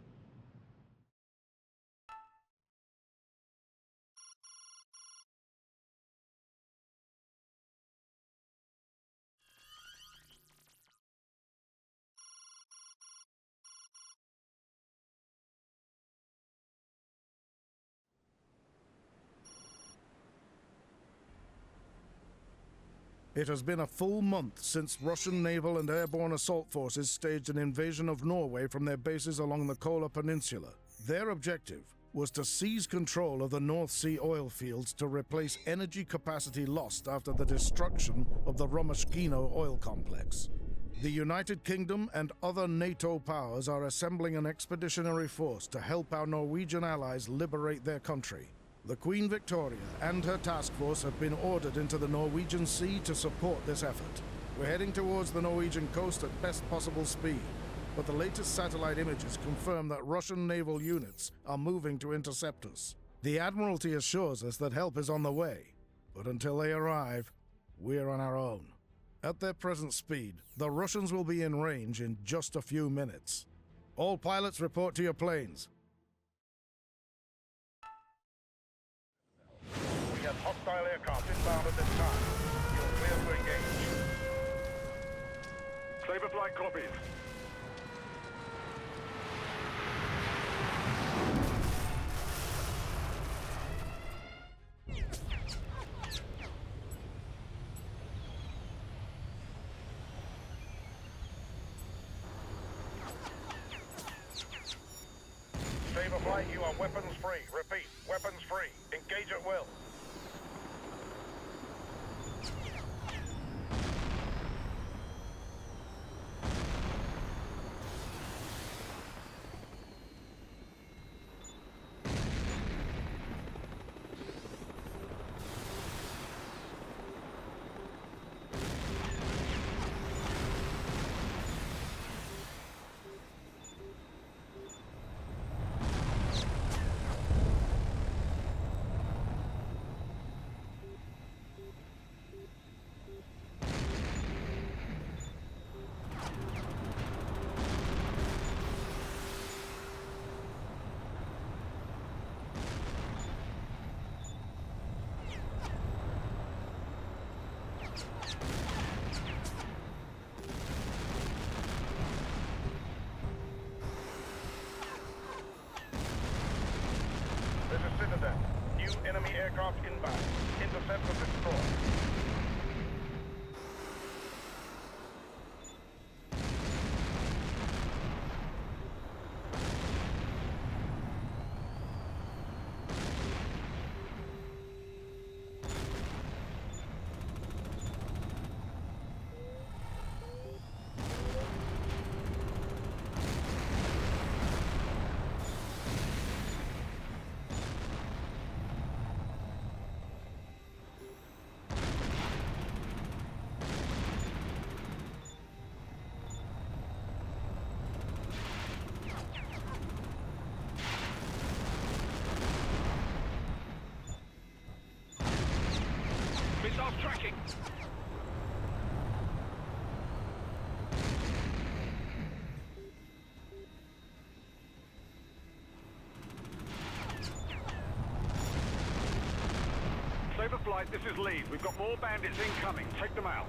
It has been a full month since Russian naval and airborne assault forces staged an invasion of Norway from their bases along the Kola Peninsula. Their objective was to seize control of the North Sea oil fields to replace energy capacity lost after the destruction of the Romashkino oil complex. The United Kingdom and other NATO powers are assembling an expeditionary force to help our Norwegian allies liberate their country. The Queen Victoria and her task force have been ordered into the Norwegian Sea to support this effort. We're heading towards the Norwegian coast at best possible speed, but the latest satellite images confirm that Russian naval units are moving to intercept us. The Admiralty assures us that help is on the way, but until they arrive, we're on our own. At their present speed, the Russians will be in range in just a few minutes. All pilots report to your planes. We have hostile aircraft inbound at this time. You're clear to engage. Saber flight copies. Saber flight, you are weapons free. Repeat, weapons free. Engage at will. There's a Citadel. New enemy aircraft inbound. Intercept and destroy. Missiles tracking. Saber flight, this is Lead. We've got more bandits incoming. Take them out.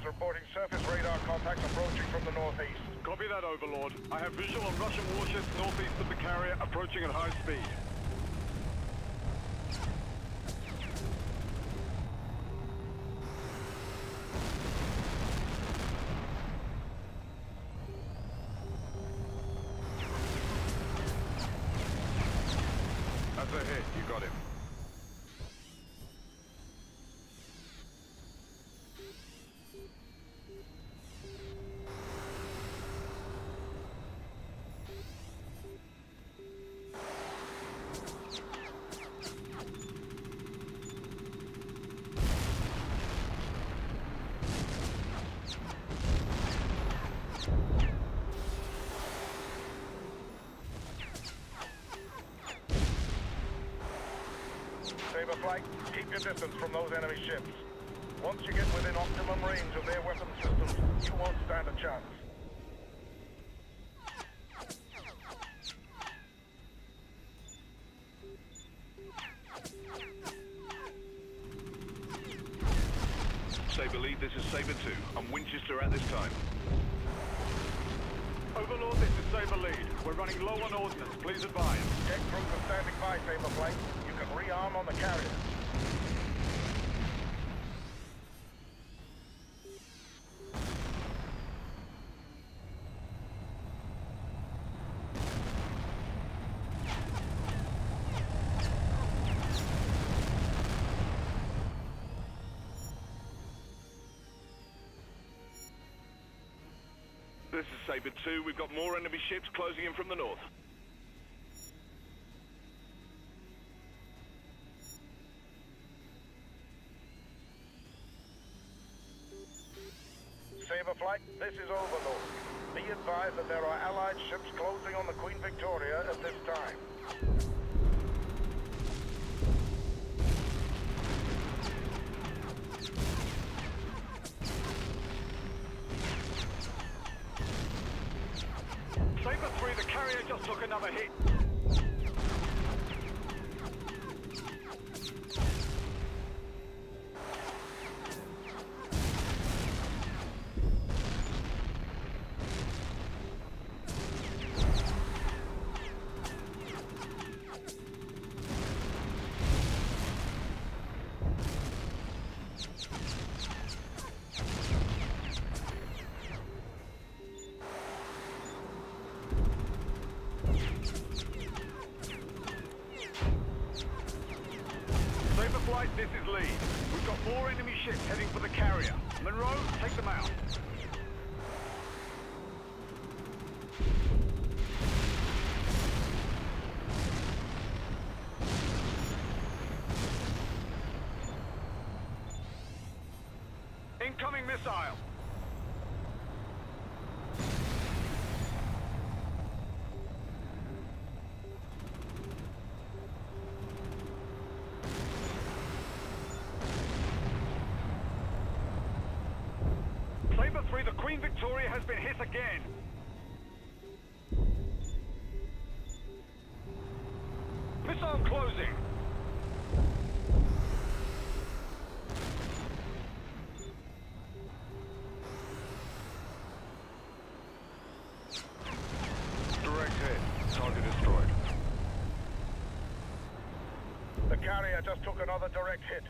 reporting surface radar contacts approaching from the northeast. Copy that, Overlord. I have visual on Russian warships northeast of the carrier approaching at high speed. That's a hit. You got him. Flight, keep your distance from those enemy ships. Once you get within optimum range of their weapon systems, you won't stand a chance. Saber Lead, this is Saber 2. I'm Winchester at this time. Overlord, this is Saber Lead. We're running low on ordnance. Please advise. Tech crews are standing by, Saber Flight. You can rearm on the carrier. This is Saber 2. We've got more enemy ships closing in from the north. Saber Flight, this is Overlord. Be advised that there are Allied ships closing on the Queen Victoria at this time. Saber 3, the carrier just took another hit. Flight, this is Lee. We've got more enemy ships heading for the carrier. Monroe, take them out. Incoming missile. Saber 3, the Queen Victoria has been hit again. Missile closing. Direct hit. Target destroyed. The carrier just took another direct hit.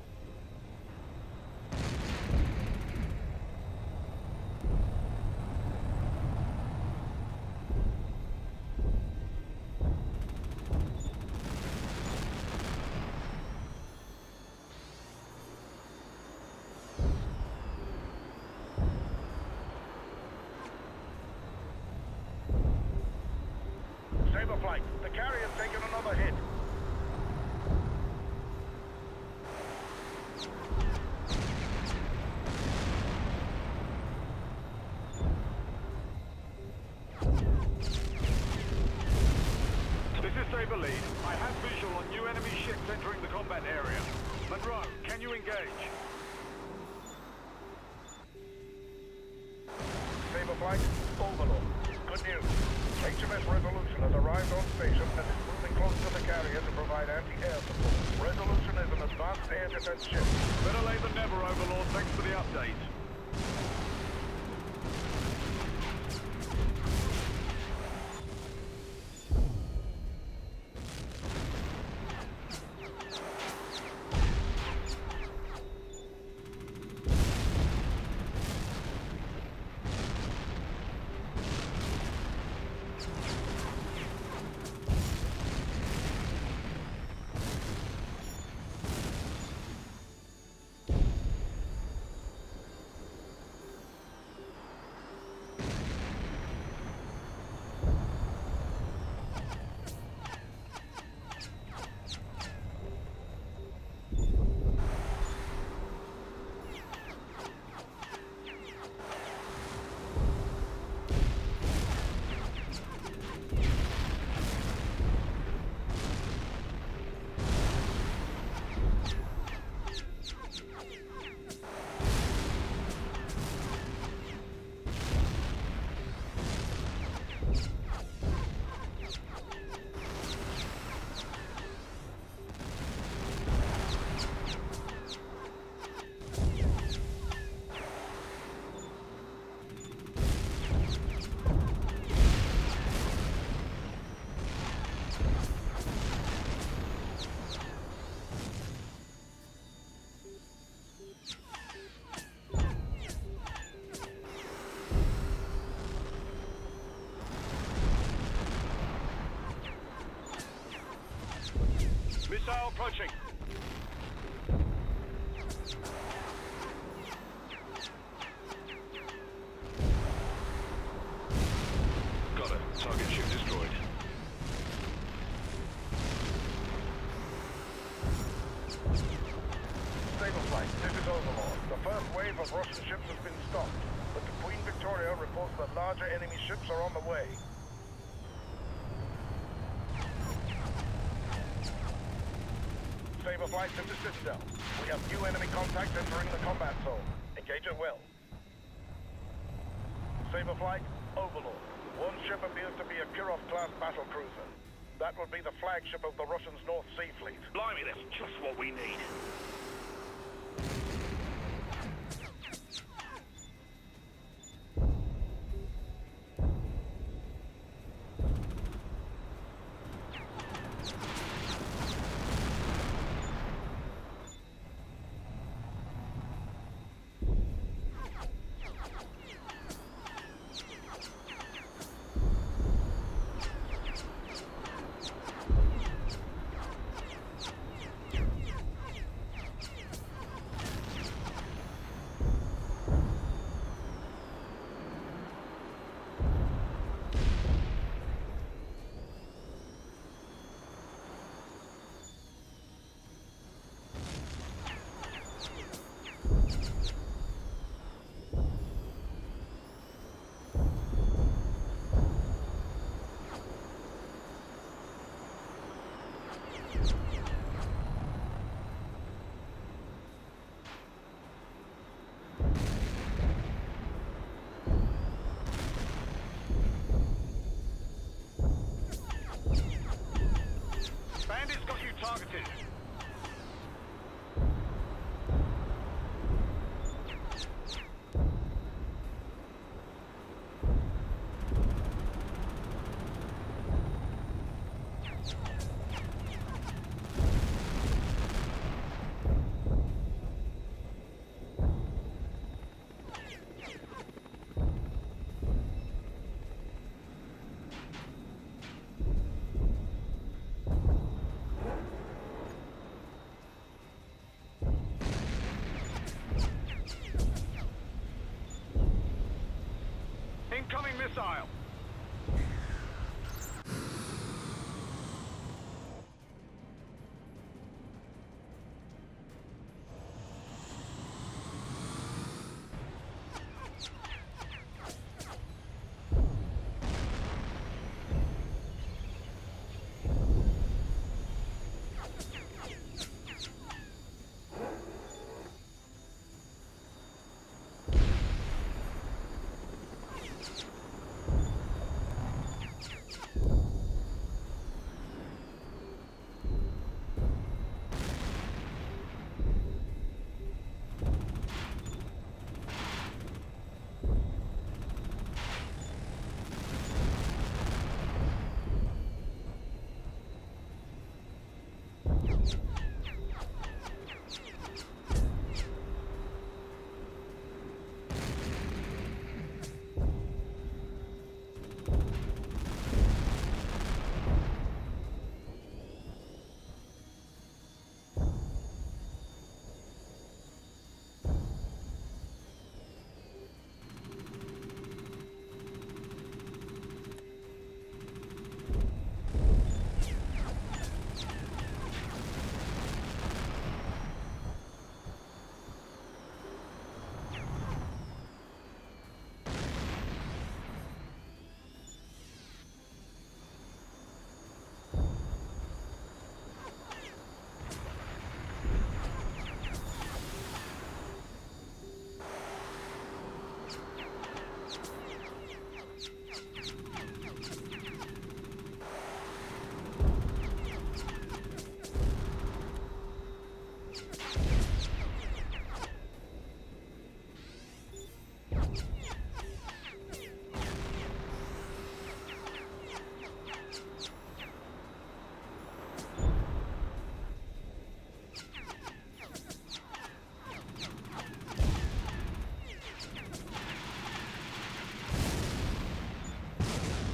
Saber Flight, the carrier's taken another hit. This is Saber Lead. I have visual on new enemy ships entering the combat area. Monroe, can you engage? Saber Flight, Overlord. Good news. HMS Resolution has arrived on station and is moving close to the carrier to provide anti-air support. Resolution is an advanced air defense ship. Better late than never, Overlord. Thanks for the update. approaching. Got it. Target ship destroyed. Stable flight, this is Overlord. The first wave of Russian ships has been stopped, but the Queen Victoria reports that larger enemy ships are on the way. Saber flight to the Citadel. We have new enemy contacts entering the combat zone. Engage at will. Saber flight, Overlord. One ship appears to be a Kirov-class battle cruiser. That would be the flagship of the Russians' North Sea Fleet. Blimey, that's just what we need. Bandit's got you targeted. Incoming missile.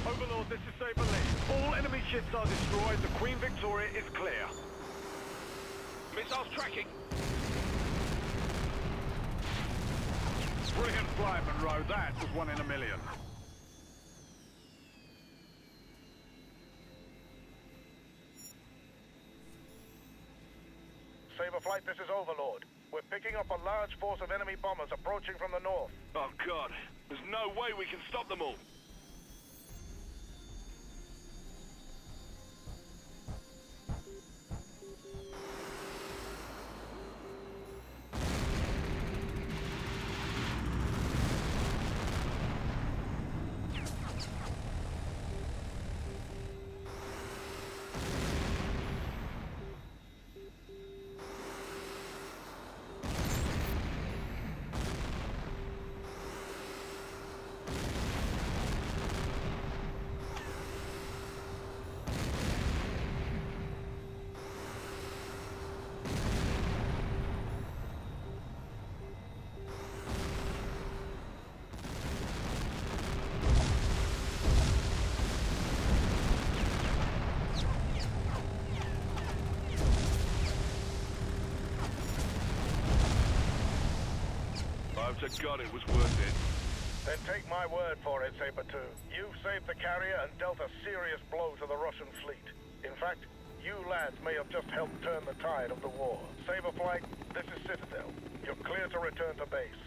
Overlord, this is Saber Lee. All enemy ships are destroyed. The Queen Victoria is clear. Missiles tracking. Brilliant flight, Monroe. That was 1 in a million. Saber Flight, this is Overlord. We're picking up a large force of enemy bombers approaching from the north. Oh, God. There's no way we can stop them all. To God, it was worth it. Then take my word for it, Saber 2. You've saved the carrier and dealt a serious blow to the Russian fleet. In fact, you lads may have just helped turn the tide of the war. Saber Flight, this is Citadel. You're clear to return to base.